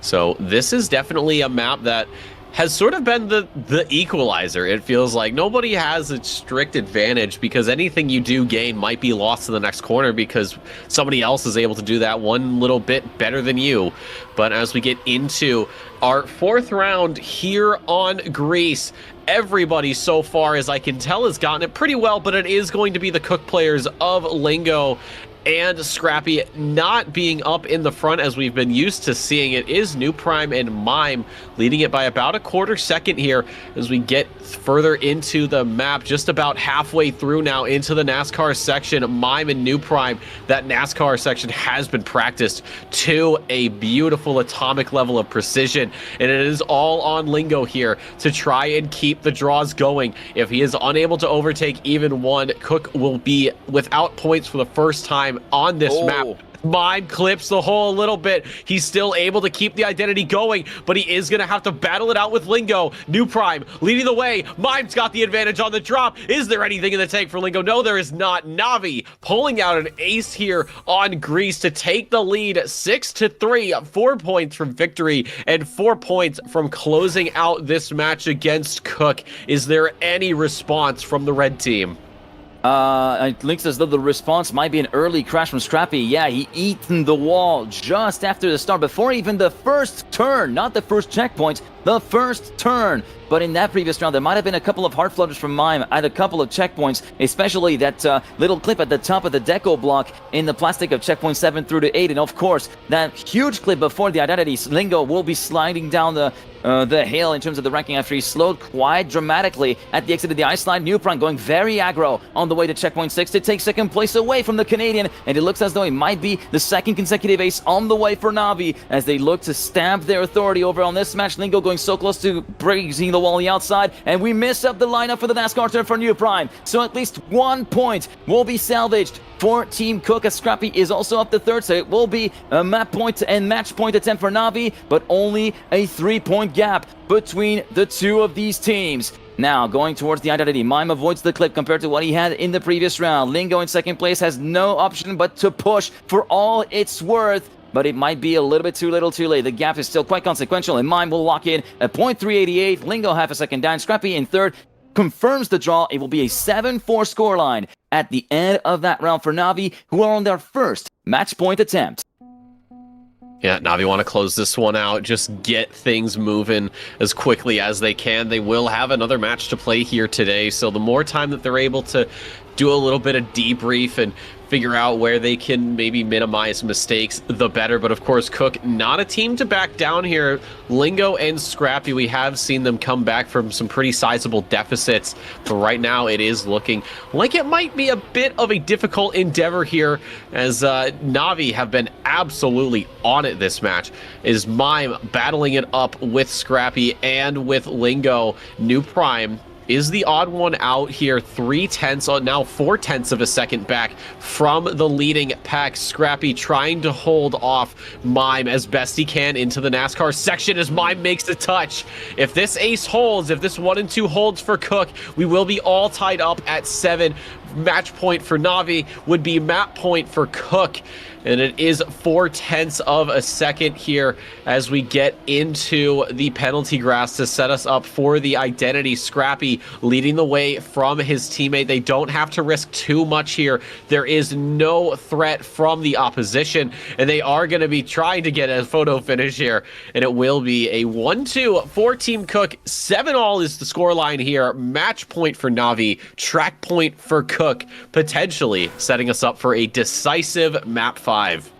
So this is definitely a map that has sort of been the equalizer. It feels like nobody has a strict advantage because anything you do gain might be lost to the next corner because somebody else is able to do that one little bit better than you. But as we get into our fourth round here on Greece, everybody so far, as I can tell, has gotten it pretty well, but it is going to be the cook players of Lingo and Scrappy not being up in the front as we've been used to seeing. It is New Prime and Mime leading it by about a quarter second here as we get further into the map, just about halfway through now into the NASCAR section. Mime and New Prime, that NASCAR section has been practiced to a beautiful atomic level of precision, and it is all on Lingo here to try and keep the draws going. If he is unable to overtake even one, Cook will be without points for the first time on this map. Mime clips the hole a little bit. He's still able to keep the identity going, but he is going to have to battle it out with Lingo. New Prime leading the way. Mime's got the advantage on the drop. Is there anything in the tank for Lingo? No, there is not. Navi pulling out an ace here on Grease to take the lead 6-3. 4 points from victory and 4 points from closing out this match against Cook. Is there any response from the red team? It looks as though the response might be an early crash from Scrappy. Yeah, he eaten the wall just after the start, before even the first turn, not the first checkpoint, the first turn. But in that previous round, there might have been a couple of hard flutters from Mime at a couple of checkpoints, especially that little clip at the top of the deco block in the plastic of checkpoint 7 through to 8. And of course, that huge clip before the identity. Lingo will be sliding down the hill in terms of the ranking after he slowed quite dramatically at the exit of the ice slide. New Prime going very aggro on the way to checkpoint 6 to take second place away from the Canadian, and it looks as though it might be the second consecutive ace on the way for Navi as they look to stamp their authority over on this match. Lingo going so close to breaking the wall on the outside, and we miss up the lineup for the NASCAR turn for New Prime, so at least 1 point will be salvaged for Team Cook, as Scrappy is also up to third, so it will be a map point and match point attempt for Navi, but only a 3-point gap between the two of these teams. Now, going towards the identity, Mime avoids the clip compared to what he had in the previous round. Lingo in second place has no option but to push for all it's worth, but it might be a little bit too little too late. The gap is still quite consequential, and Mime will lock in a .388. Lingo half a second down. Scrappy in third confirms the draw. It will be a 7-4 scoreline at the end of that round for Navi, who are on their first match point attempt. Yeah, Navi want to close this one out, just get things moving as quickly as they can. They will have another match to play here today, so the more time that they're able to do a little bit of debrief and figure out where they can maybe minimize mistakes, the better. But of course, Cook, not a team to back down here. Lingo and Scrappy, we have seen them come back from some pretty sizable deficits, but right now it is looking like it might be a bit of a difficult endeavor here, as Navi have been absolutely on it this match. Is Mime battling it up with Scrappy and with Lingo. New Prime is the odd one out here, 0.3, now 0.4 of a second back from the leading pack. Scrappy trying to hold off Mime as best he can into the NASCAR section as Mime makes the touch. If this ace holds, if this 1 and 2 holds for Cook, we will be all tied up at 7. Match point for Navi would be map point for Cook, and it is 0.4 of a second here as we get into the penalty grass to set us up for the identity. Scrappy leading the way from his teammate. They don't have to risk too much here. There is no threat from the opposition, and they are going to be trying to get a photo finish here, and it will be a 1-2 for Team Cook. 7-all is the scoreline here. Match point for Navi, track point for Cook, potentially setting us up for a decisive map 5.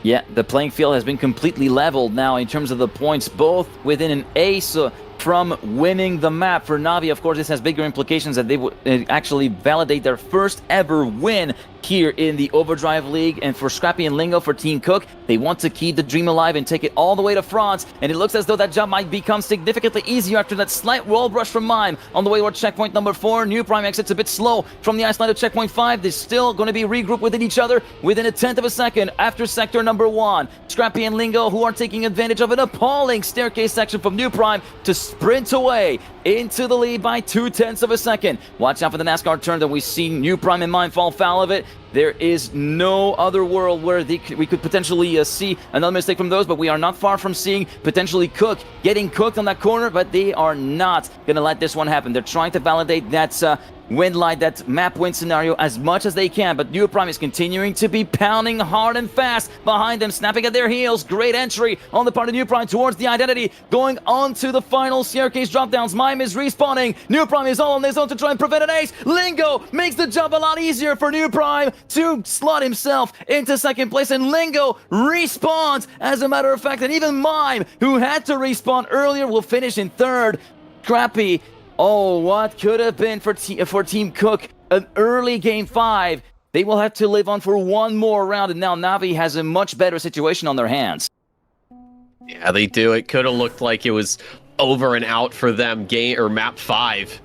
Yeah, the playing field has been completely leveled now in terms of the points, both within an ace from winning the map. For Navi, of course, this has bigger implications that they would actually validate their first ever win here in the OverDrive League. And for Scrappy and Lingo, for Team Cook, they want to keep the dream alive and take it all the way to France. And it looks as though that job might become significantly easier after that slight wall brush from Mime on the way toward checkpoint number 4. New Prime exits a bit slow from the ice line of checkpoint 5. They're still going to be regrouped within each other within a 1/10 of a second after sector number 1. Scrappy and Lingo, who are taking advantage of an appalling staircase section from New Prime to sprint away into the lead by 0.2 of a second. Watch out for the NASCAR turn that we've seen New Prime and Mime fall foul of it. There is no other world where we could potentially see another mistake from those, but we are not far from seeing potentially Cook getting cooked on that corner, but they are not going to let this one happen. They're trying to validate that win line, that map win scenario as much as they can, but New Prime is continuing to be pounding hard and fast behind them, snapping at their heels. Great entry on the part of New Prime towards the identity, going on to the final staircase drop-downs. Mime is respawning. New Prime is all on his own to try and prevent an ace. Lingo makes the job a lot easier for New Prime to slot himself into second place, and Lingo respawns, as a matter of fact, and even Mime, who had to respawn earlier, will finish in third. Scrappy, oh, what could have been for Team Cook an early game 5. They will have to live on for one more round, and now Navi has a much better situation on their hands. Yeah, they do. It could have looked like it was over and out for them, game or map 5.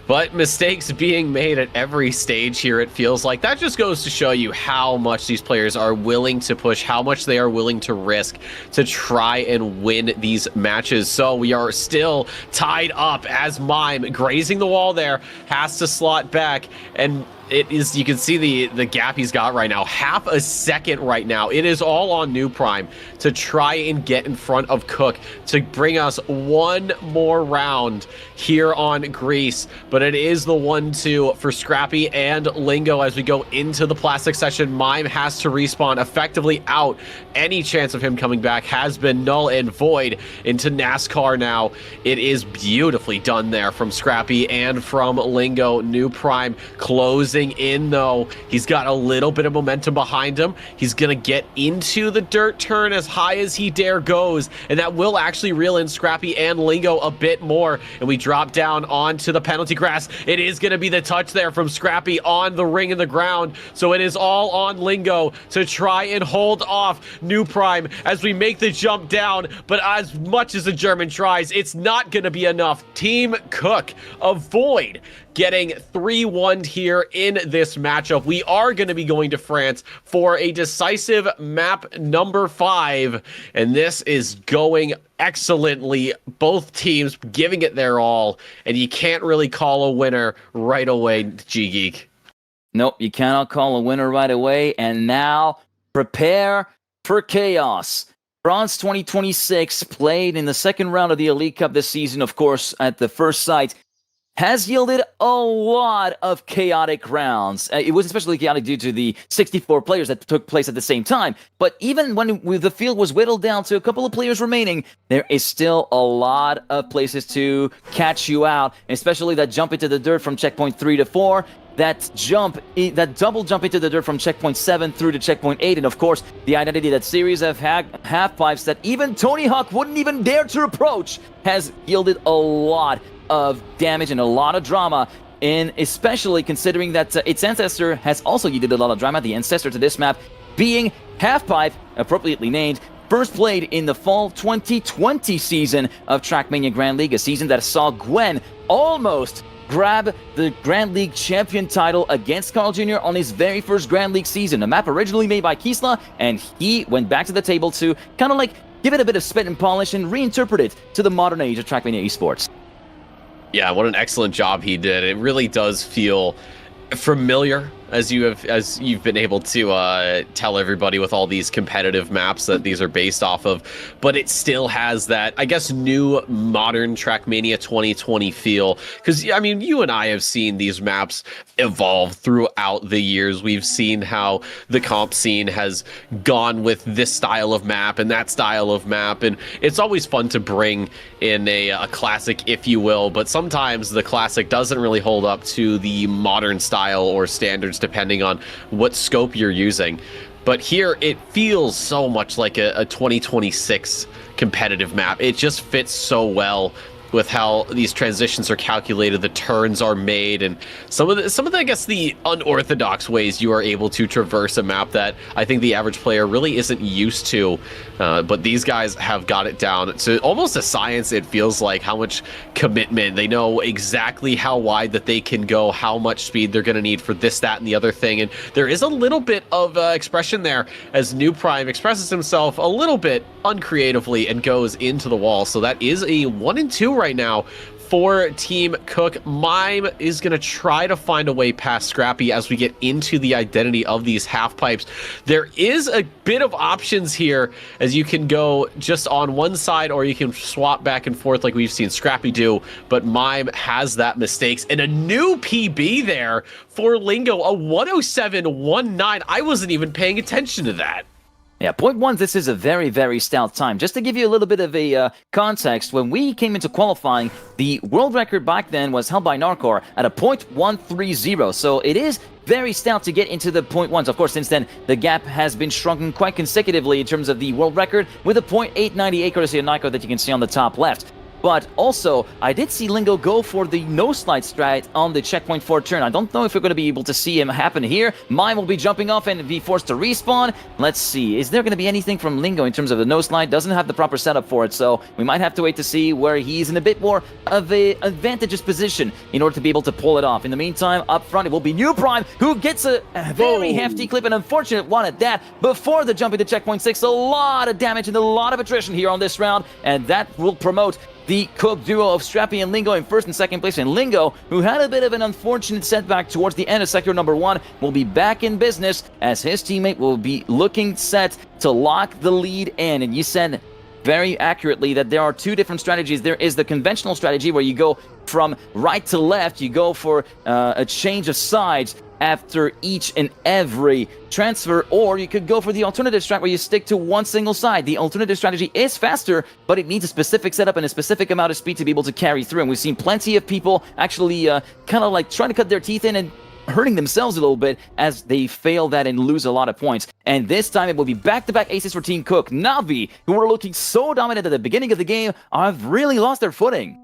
But mistakes being made at every stage here, it feels like. That just goes to show you how much these players are willing to push, how much they are willing to risk to try and win these matches. So we are still tied up as Mime, grazing the wall there, has to slot back, and it is, you can see the gap he's got right now, half a second right now. It is all on New Prime to try and get in front of Cook to bring us one more round here on Greece. But it is the 1-2 for Scrappy and Lingo as we go into the plastic session. Mime has to respawn effectively out. Any chance of him coming back has been null and void into NASCAR now. It is beautifully done there from Scrappy and from Lingo. New Prime closing in though. He's got a little bit of momentum behind him. He's gonna get into the dirt turn as high as he dare goes, and that will actually reel in Scrappy and Lingo a bit more, and we drop down onto the penalty grass. It is gonna be the touch there from Scrappy on the ring in the ground, so it is all on Lingo to try and hold off New Prime as we make the jump down. But as much as the German tries, it's not gonna be enough. Team Cook avoid getting 3-1 here in this matchup. We are going to be going to France for a decisive map number 5, and this is going excellently. Both teams giving it their all, and you can't really call a winner right away, G-Geek. Nope, you cannot call a winner right away, and now prepare for chaos. France 2026 played in the second round of the Elite Cup this season, of course, at the first sight, has yielded a lot of chaotic rounds. It was especially chaotic due to the 64 players that took place at the same time. But even when the field was whittled down to a couple of players remaining, there is still a lot of places to catch you out, especially that jump into the dirt from checkpoint 3 to 4, that double jump into the dirt from checkpoint 7 through to checkpoint 8, and of course, the identity, that series of half-pipes that even Tony Hawk wouldn't even dare to approach, has yielded a lot of damage and a lot of drama, and especially considering that its ancestor has also yielded a lot of drama. The ancestor to this map being Halfpipe, appropriately named, first played in the fall 2020 season of Trackmania Grand League, a season that saw Gwen almost grab the Grand League champion title against Carl Jr. on his very first Grand League season, a map originally made by Kisla, and he went back to the table to kind of like give it a bit of spit and polish and reinterpret it to the modern age of Trackmania esports. Yeah, what an excellent job he did. It really does feel familiar as you've been able to tell everybody with all these competitive maps that these are based off of, but it still has that, I guess, new modern Trackmania 2020 feel. Because I mean, you and I have seen these maps evolve throughout the years. We've seen how the comp scene has gone with this style of map and that style of map, and it's always fun to bring in a classic, if you will, but sometimes the classic doesn't really hold up to the modern style or standards depending on what scope you're using. But here it feels so much like a 2026 competitive map. It just fits so well with how these transitions are calculated, the turns are made, and some of the I guess the unorthodox ways you are able to traverse a map that I think the average player really isn't used to. But these guys have got it down. It's almost a science, it feels like, how much commitment. They know exactly how wide that they can go, how much speed they're going to need for this, that, and the other thing. And there is a little bit of expression there as New Prime expresses himself a little bit uncreatively and goes into the wall. So that is a 1-2 right now for Team Cook. Mime is going to try to find a way past Scrappy as we get into the identity of these half pipes. There is a bit of options here, as you can go just on one side or you can swap back and forth like we've seen Scrappy do, but Mime has that mistakes. And a new PB there for Lingo, a 107.19. I wasn't even paying attention to that. Yeah, 0.1, this is a very, very stout time. Just to give you a little bit of a context, when we came into qualifying, the world record back then was held by Narcor at a 0.130. So it is very stout to get into the 0.1s. Of course, since then, the gap has been shrunken quite consecutively in terms of the world record, with a 0.898 courtesy of Narcor that you can see on the top left. But also, I did see Lingo go for the no-slide strat on the checkpoint 4 turn. I don't know if we're going to be able to see him happen here. Mime will be jumping off and be forced to respawn. Let's see. Is there going to be anything from Lingo in terms of the no-slide? Doesn't have the proper setup for it, so we might have to wait to see where he's in a bit more of an advantageous position in order to be able to pull it off. In the meantime, up front, it will be New Prime, who gets a very hefty clip, an unfortunate one at that, before the jump into checkpoint 6. A lot of damage and a lot of attrition here on this round, and that will promote the Cook duo of Scrappy and Lingo in first and second place. And Lingo, who had a bit of an unfortunate setback towards the end of sector number 1, will be back in business as his teammate will be looking set to lock the lead in. And you said very accurately that there are two different strategies. There is the conventional strategy where you go from right to left, you go for a change of sides after each and every transfer, or you could go for the alternative strat where you stick to one single side. The alternative strategy is faster, but it needs a specific setup and a specific amount of speed to be able to carry through. And we've seen plenty of people actually kind of like trying to cut their teeth in and hurting themselves a little bit as they fail that and lose a lot of points. And this time it will be back-to-back aces for Team Cook. Navi, who were looking so dominant at the beginning of the game, have really lost their footing.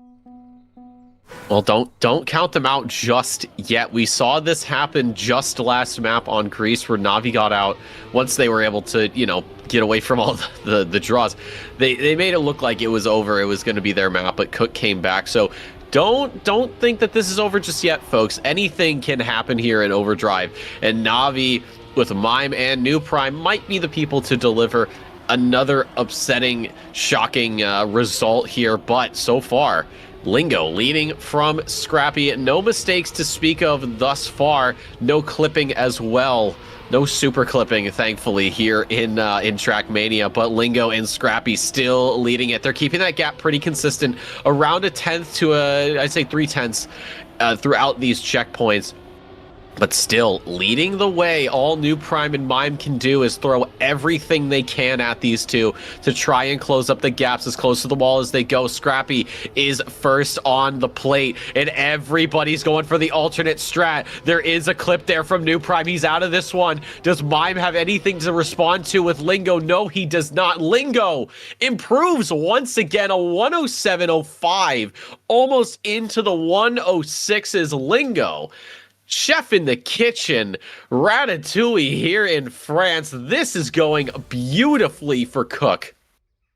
Well, don't count them out just yet. We saw this happen just last map on Greece, where Navi got out once they were able to, you know, get away from all the draws. They made it look like it was over. It was going to be their map, but Cook came back. So don't think that this is over just yet, folks. Anything can happen here in OverDrive, and Navi with Mime and New Prime might be the people to deliver another upsetting, shocking result here. But so far, Lingo leading from Scrappy. No mistakes to speak of thus far. No clipping as well. No super clipping, thankfully, here in Trackmania. But Lingo and Scrappy still leading it. They're keeping that gap pretty consistent. Around a 10th to I'd say 3/10 throughout these checkpoints. But still leading the way. All New Prime and Mime can do is throw everything they can at these two to try and close up the gaps as close to the wall as they go. Scrappy is first on the plate, and everybody's going for the alternate strat. There is a clip there from New Prime. He's out of this one. Does Mime have anything to respond to with Lingo? No, he does not. Lingo improves once again, a 107.05, almost into the 106s. Lingo, chef in the kitchen, ratatouille here in France. This is going beautifully for Cook.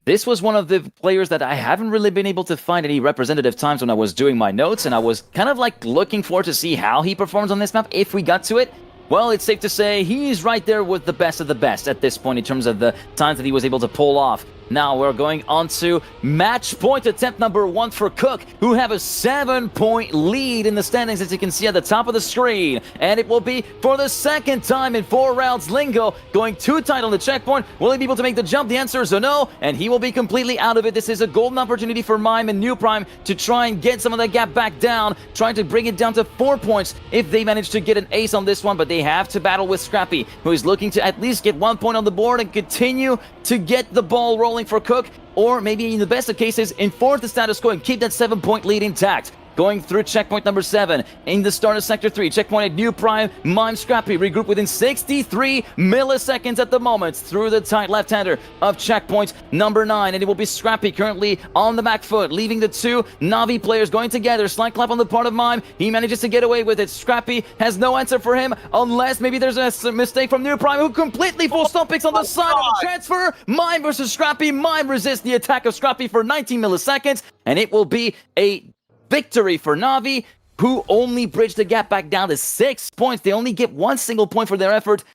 This was one of the players that I haven't really been able to find any representative times when I was doing my notes, and I was kind of like looking forward to see how he performs on this map if we got to it. Well, it's safe to say he's right there with the best of the best at this point in terms of the times that he was able to pull off. Now we're going on to match point attempt number 1 for Cook, who have a 7-point lead in the standings, as you can see at the top of the screen. And it will be for the second time in 4 rounds. Lingo going too tight on the checkpoint. Will he be able to make the jump? The answer is a no, and he will be completely out of it. This is a golden opportunity for Mime and New Prime to try and get some of that gap back down, trying to bring it down to 4 points if they manage to get an ace on this one. But they have to battle with Scrappy, who is looking to at least get 1 point on the board and continue to get the ball rolling for Cook, or maybe in the best of cases, enforce the status quo and keep that 7-point lead intact. Going through checkpoint number 7 in the start of Sector 3. Checkpoint at New Prime, Mime, Scrappy regroup within 63 milliseconds at the moment through the tight left-hander of checkpoint number 9. And it will be Scrappy currently on the back foot, leaving the two Navi players going together. Slight clap on the part of Mime. He manages to get away with it. Scrappy has no answer for him unless maybe there's a mistake from New Prime, who completely full stomp picks on the side of the transfer. Mime versus Scrappy. Mime resists the attack of Scrappy for 19 milliseconds. And it will be a victory for Navi, who only bridged the gap back down to 6 points. They only get 1 single point for their effort.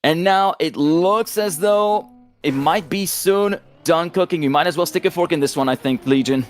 And now it looks as though it might be soon done cooking. You might as well stick a fork in this one, I think, Legion.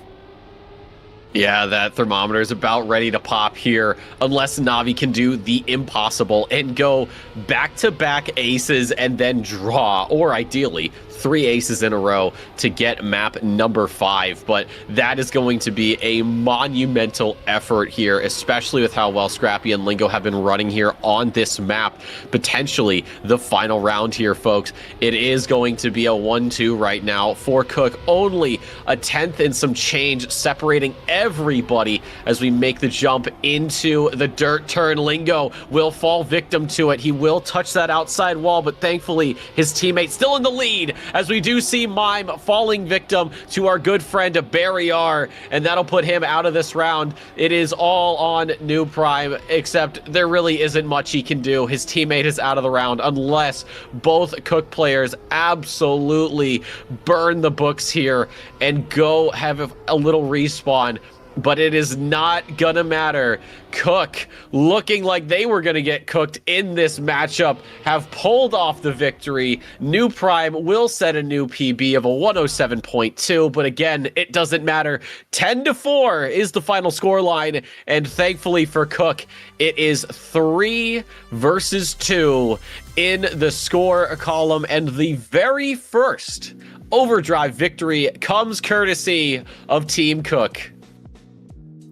Yeah, that thermometer is about ready to pop here, unless Navi can do the impossible and go back-to-back aces and then draw, or ideally 3 aces in a row to get map number 5. But that is going to be a monumental effort here, especially with how well Scrappy and Lingo have been running here on this map. Potentially the final round here, folks. It is going to be a 1-2 right now for Cook. Only a 10th and some change separating everybody as we make the jump into the dirt turn. Lingo will fall victim to it. He will touch that outside wall, but thankfully his teammate still in the lead as we do see Mime falling victim to our good friend Barry R, and that'll put him out of this round. It is all on New Prime, except there really isn't much he can do. His teammate is out of the round unless both Cook players absolutely burn the books here and go have a little respawn. But it is not gonna matter. Cook, looking like they were gonna get cooked in this matchup, have pulled off the victory. New Prime will set a new PB of a 107.2, but again, it doesn't matter. 10-4 is the final score line, and thankfully for Cook, it is 3 versus 2 in the score column, and the very first OverDrive victory comes courtesy of Team Cook.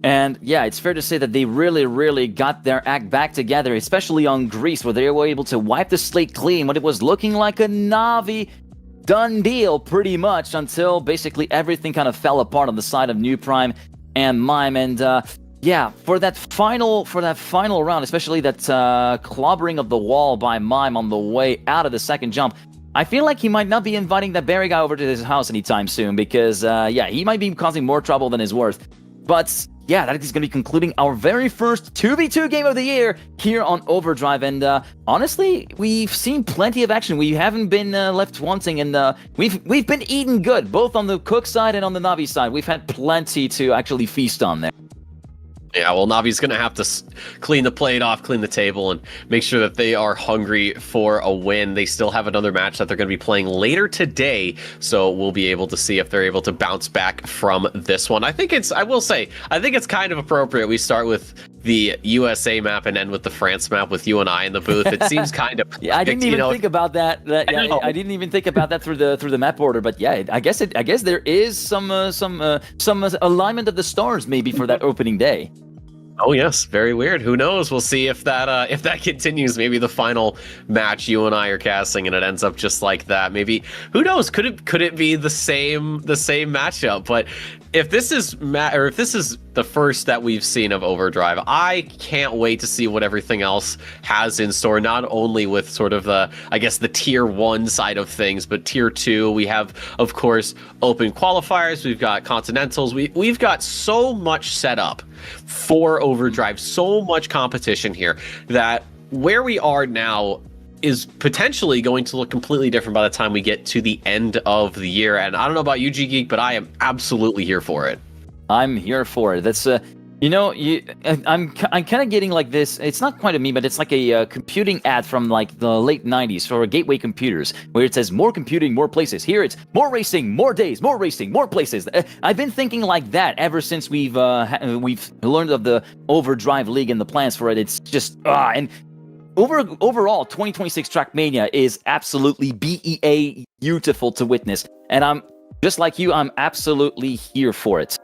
And yeah, it's fair to say that they really got their act back together, especially on Greece, where they were able to wipe the slate clean when it was looking like a Navi done deal pretty much, until basically everything kind of fell apart on the side of New Prime and Mime. And yeah, for that final round, especially that clobbering of the wall by Mime on the way out of the second jump, I feel like he might not be inviting that Barry guy over to his house anytime soon, because yeah, he might be causing more trouble than is worth. But yeah, that is going to be concluding our very first 2v2 game of the year here on OverDrive. And honestly, we've seen plenty of action. We haven't been left wanting, and we've been eating good, both on the Cook side and on the Navi side. We've had plenty to actually feast on there. Yeah, well, Navi's going to have to clean the plate off, clean the table, and make sure that they are hungry for a win. They still have another match that they're going to be playing later today, so we'll be able to see if they're able to bounce back from this one. I will say, I think it's kind of appropriate we start with the USA map and end with the France map with you and I in the booth. It seems kind of yeah, I didn't even think about that. I didn't even think about that through the map order. But yeah, I guess there is some alignment of the stars maybe for that opening day. Oh yes, very weird. Who knows? We'll see if that continues. Maybe the final match you and I are casting and it ends up just like that. Maybe, who knows? Could it be the same matchup? But if this is the first that we've seen of OverDrive, I can't wait to see what everything else has in store. Not only with sort of the tier 1 side of things, but tier 2. We have, of course, open qualifiers. We've got continentals. We've got so much set up for OverDrive, so much competition here, that where we are now is potentially going to look completely different by the time we get to the end of the year. And I don't know about you, G Geek, but I am absolutely here for it. I'm here for it. That's I'm kind of getting like this. It's not quite a meme, but it's like a computing ad from like the late 90s for gateway computers, where it says more computing, more places. Here it's more racing, more days, more racing, more places. I've been thinking like that ever since we've learned of the OverDrive League and the plans for it. It's just and overall 2026 Trackmania is absolutely BEA beautiful to witness, and I'm just like you. I'm absolutely here for it.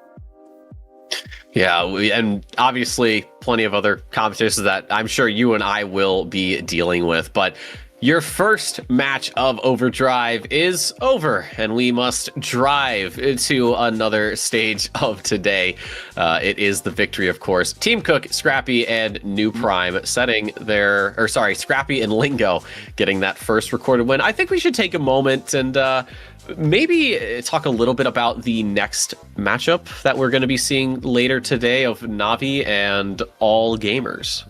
Yeah, and obviously plenty of other competitions that I'm sure you and I will be dealing with. But your first match of OverDrive is over, and we must drive into another stage of today. It is the victory, of course. Team Cook, Scrappy, and New Prime Scrappy and Lingo getting that first recorded win. I think we should take a moment and maybe talk a little bit about the next matchup that we're going to be seeing later today of Navi and All Gamers.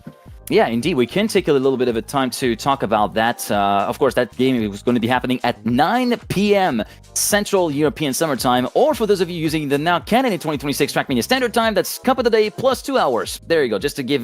Yeah, indeed. We can take a little bit of a time to talk about that. Of course, that game is going to be happening at 9 p.m. Central European Summer Time, or for those of you using the now canon in 2026 Trackmania Standard Time, that's Cup of the Day plus 2 hours. There you go, just to get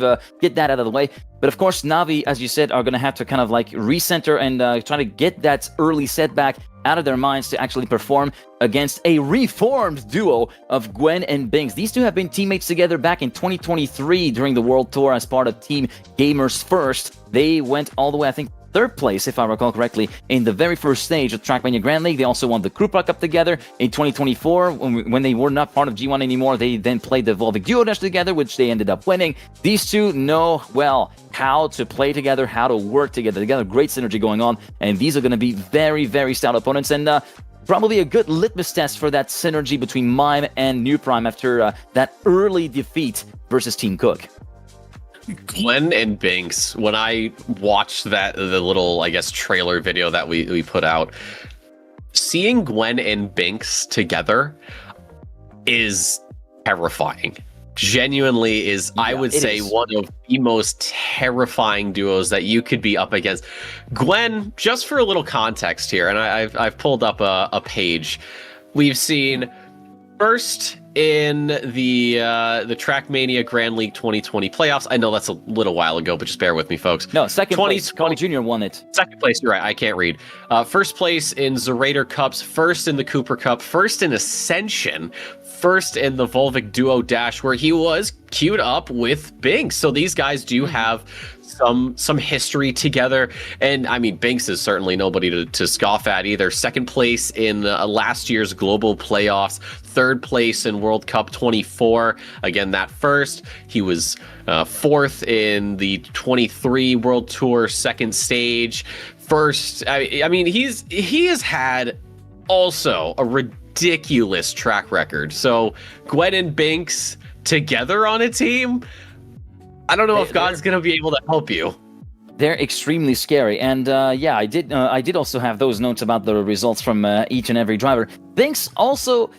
that out of the way. But of course, Navi, as you said, are going to have to kind of like recenter and try to get that early setback out of their minds to actually perform against a reformed duo of Gwen and Binks. These two have been teammates together back in 2023 during the World Tour as part of Team Gamers First. They went all the way, I think, third place, if I recall correctly, in the very first stage of Trackmania Grand League. They also won the Krupa Cup together in 2024. When they were not part of G1 anymore, they then played the Volvic Duo Dash together, which they ended up winning. These two know well how to play together, how to work together. Great synergy going on, and these are going to be very, very stout opponents, and probably a good litmus test for that synergy between Mime and New Prime after that early defeat versus Team Cook. Gwen and Binks, when I watched the little, I guess, trailer video that we put out, seeing Gwen and Binks together is terrifying. Genuinely is, I would say, one of the most terrifying duos that you could be up against. Gwen, just for a little context here, and I've pulled up a page. We've seen first in the Trackmania Grand League 2020 playoffs. I know that's a little while ago, but just bear with me, folks. No, second place. Connie Jr. won it. Second place, you're right. I can't read. First place in Zerator Cups, first in the Cooper Cup, first in Ascension, first in the Volvic Duo Dash, where he was queued up with Binks. So these guys do have some history together, and I mean, Binks is certainly nobody to scoff at either. Second place in last year's global playoffs, third place in World Cup 24. Again, that first. He was fourth in the 23 World Tour second stage. First, I mean, he has had also a ridiculous track record. So Gwen and Binks together on a team, I don't know if God's going to be able to help you. They're extremely scary. And yeah, I did also have those notes about the results from each and every driver. Binks also,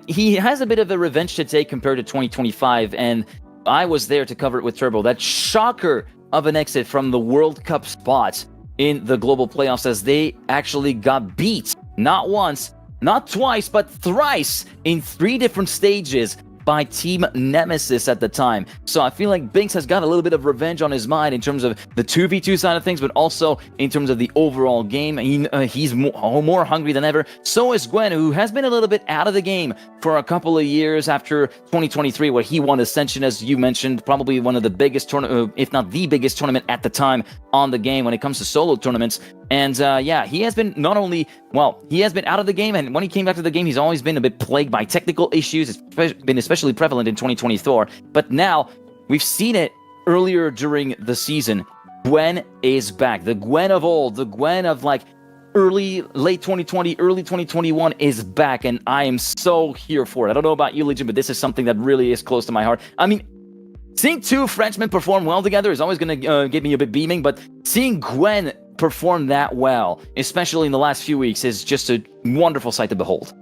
he has a bit of a revenge to take compared to 2025, and I was there to cover it with Turbo. That shocker of an exit from the World Cup spot in the global playoffs, as they actually got beat not once, not twice, but thrice in 3 different stages by Team Nemesis at the time. So I feel like Binks has got a little bit of revenge on his mind in terms of the 2v2 side of things, but also in terms of the overall game. He's more hungry than ever. So is Gwen, who has been a little bit out of the game for a couple of years after 2023, where he won Ascension, as you mentioned, probably one of the biggest tournament, if not the biggest tournament at the time on the game when it comes to solo tournaments. And yeah, he has been he has been out of the game, and when he came back to the game, he's always been a bit plagued by technical issues. It's been especially prevalent in 2024. But now, we've seen it earlier during the season. Gwen is back. The Gwen of old, the Gwen of like late 2020, early 2021 is back, and I am so here for it. I don't know about you, Legion, but this is something that really is close to my heart. I mean, seeing 2 Frenchmen perform well together is always going to get me a bit beaming, but seeing Gwen perform that well, especially in the last few weeks, is just a wonderful sight to behold.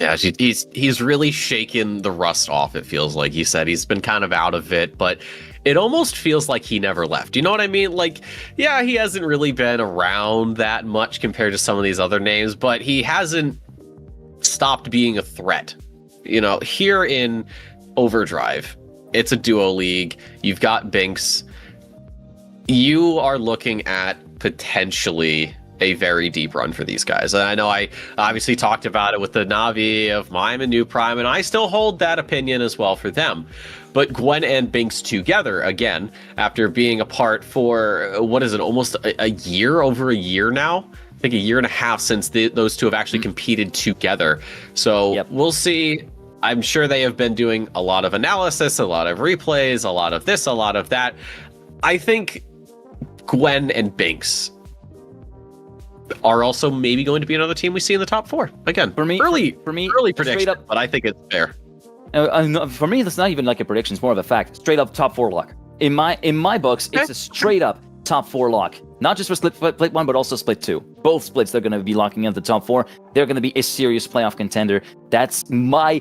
Yeah, he's really shaken the rust off, it feels like. He said he's been kind of out of it, but it almost feels like he never left. You know what I mean? Like, yeah, he hasn't really been around that much compared to some of these other names, but he hasn't stopped being a threat. You know, here in OverDrive, it's a duo league. You've got Binks. You are looking at potentially a very deep run for these guys. And I know I obviously talked about it with the Navi of Mime and New Prime, and I still hold that opinion as well for them. But Gwen and Binks together, again, after being apart for, what is it, almost a year, over a year now? I think a year and a half since those two have actually competed together. So We'll see. I'm sure they have been doing a lot of analysis, a lot of replays, a lot of this, a lot of that. I think Gwen and Binks are also maybe going to be another team we see in the top 4. Again, for me, early prediction, up, but I think it's fair. For me, that's not even like a prediction; it's more of a fact. Straight up top 4 lock. In my books, it's a straight up top 4 lock. Not just for split 1, but also split 2. Both splits, they're going to be locking in the top 4. They're going to be a serious playoff contender. That's my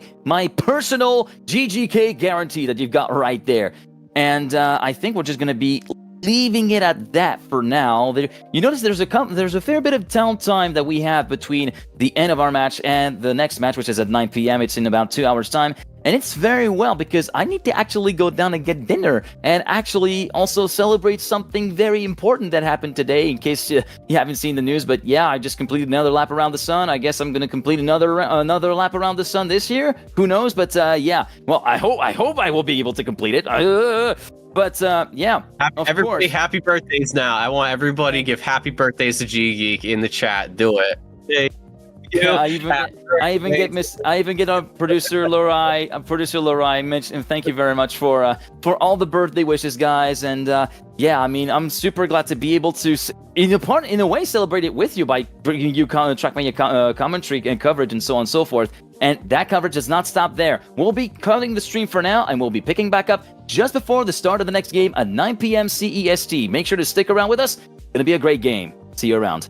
personal GGK guarantee that you've got right there. And I think we're just going to be leaving it at that for now. You notice there's a fair bit of downtime that we have between the end of our match and the next match, which is at 9 p.m. It's in about 2 hours' time. And it's very well, because I need to actually go down and get dinner and actually also celebrate something very important that happened today, in case you haven't seen the news. But yeah, I just completed another lap around the sun. I guess I'm going to complete another lap around the sun this year. Who knows? But yeah, well, I hope I will be able to complete it. But yeah, everybody, happy birthdays now. I want everybody to give happy birthdays to G Geek in the chat. Do it. Yeah, I even get our producer Lorai mentioned. Thank you very much for all the birthday wishes, guys. And yeah, I mean, I'm super glad to be able to in a way celebrate it with you by bringing you Trackmania commentary and coverage and so on and so forth. And that coverage does not stop there. We'll be cutting the stream for now, and we'll be picking back up just before the start of the next game at 9 p.m. CEST. Make sure to stick around with us. It's going to be a great game. See you around.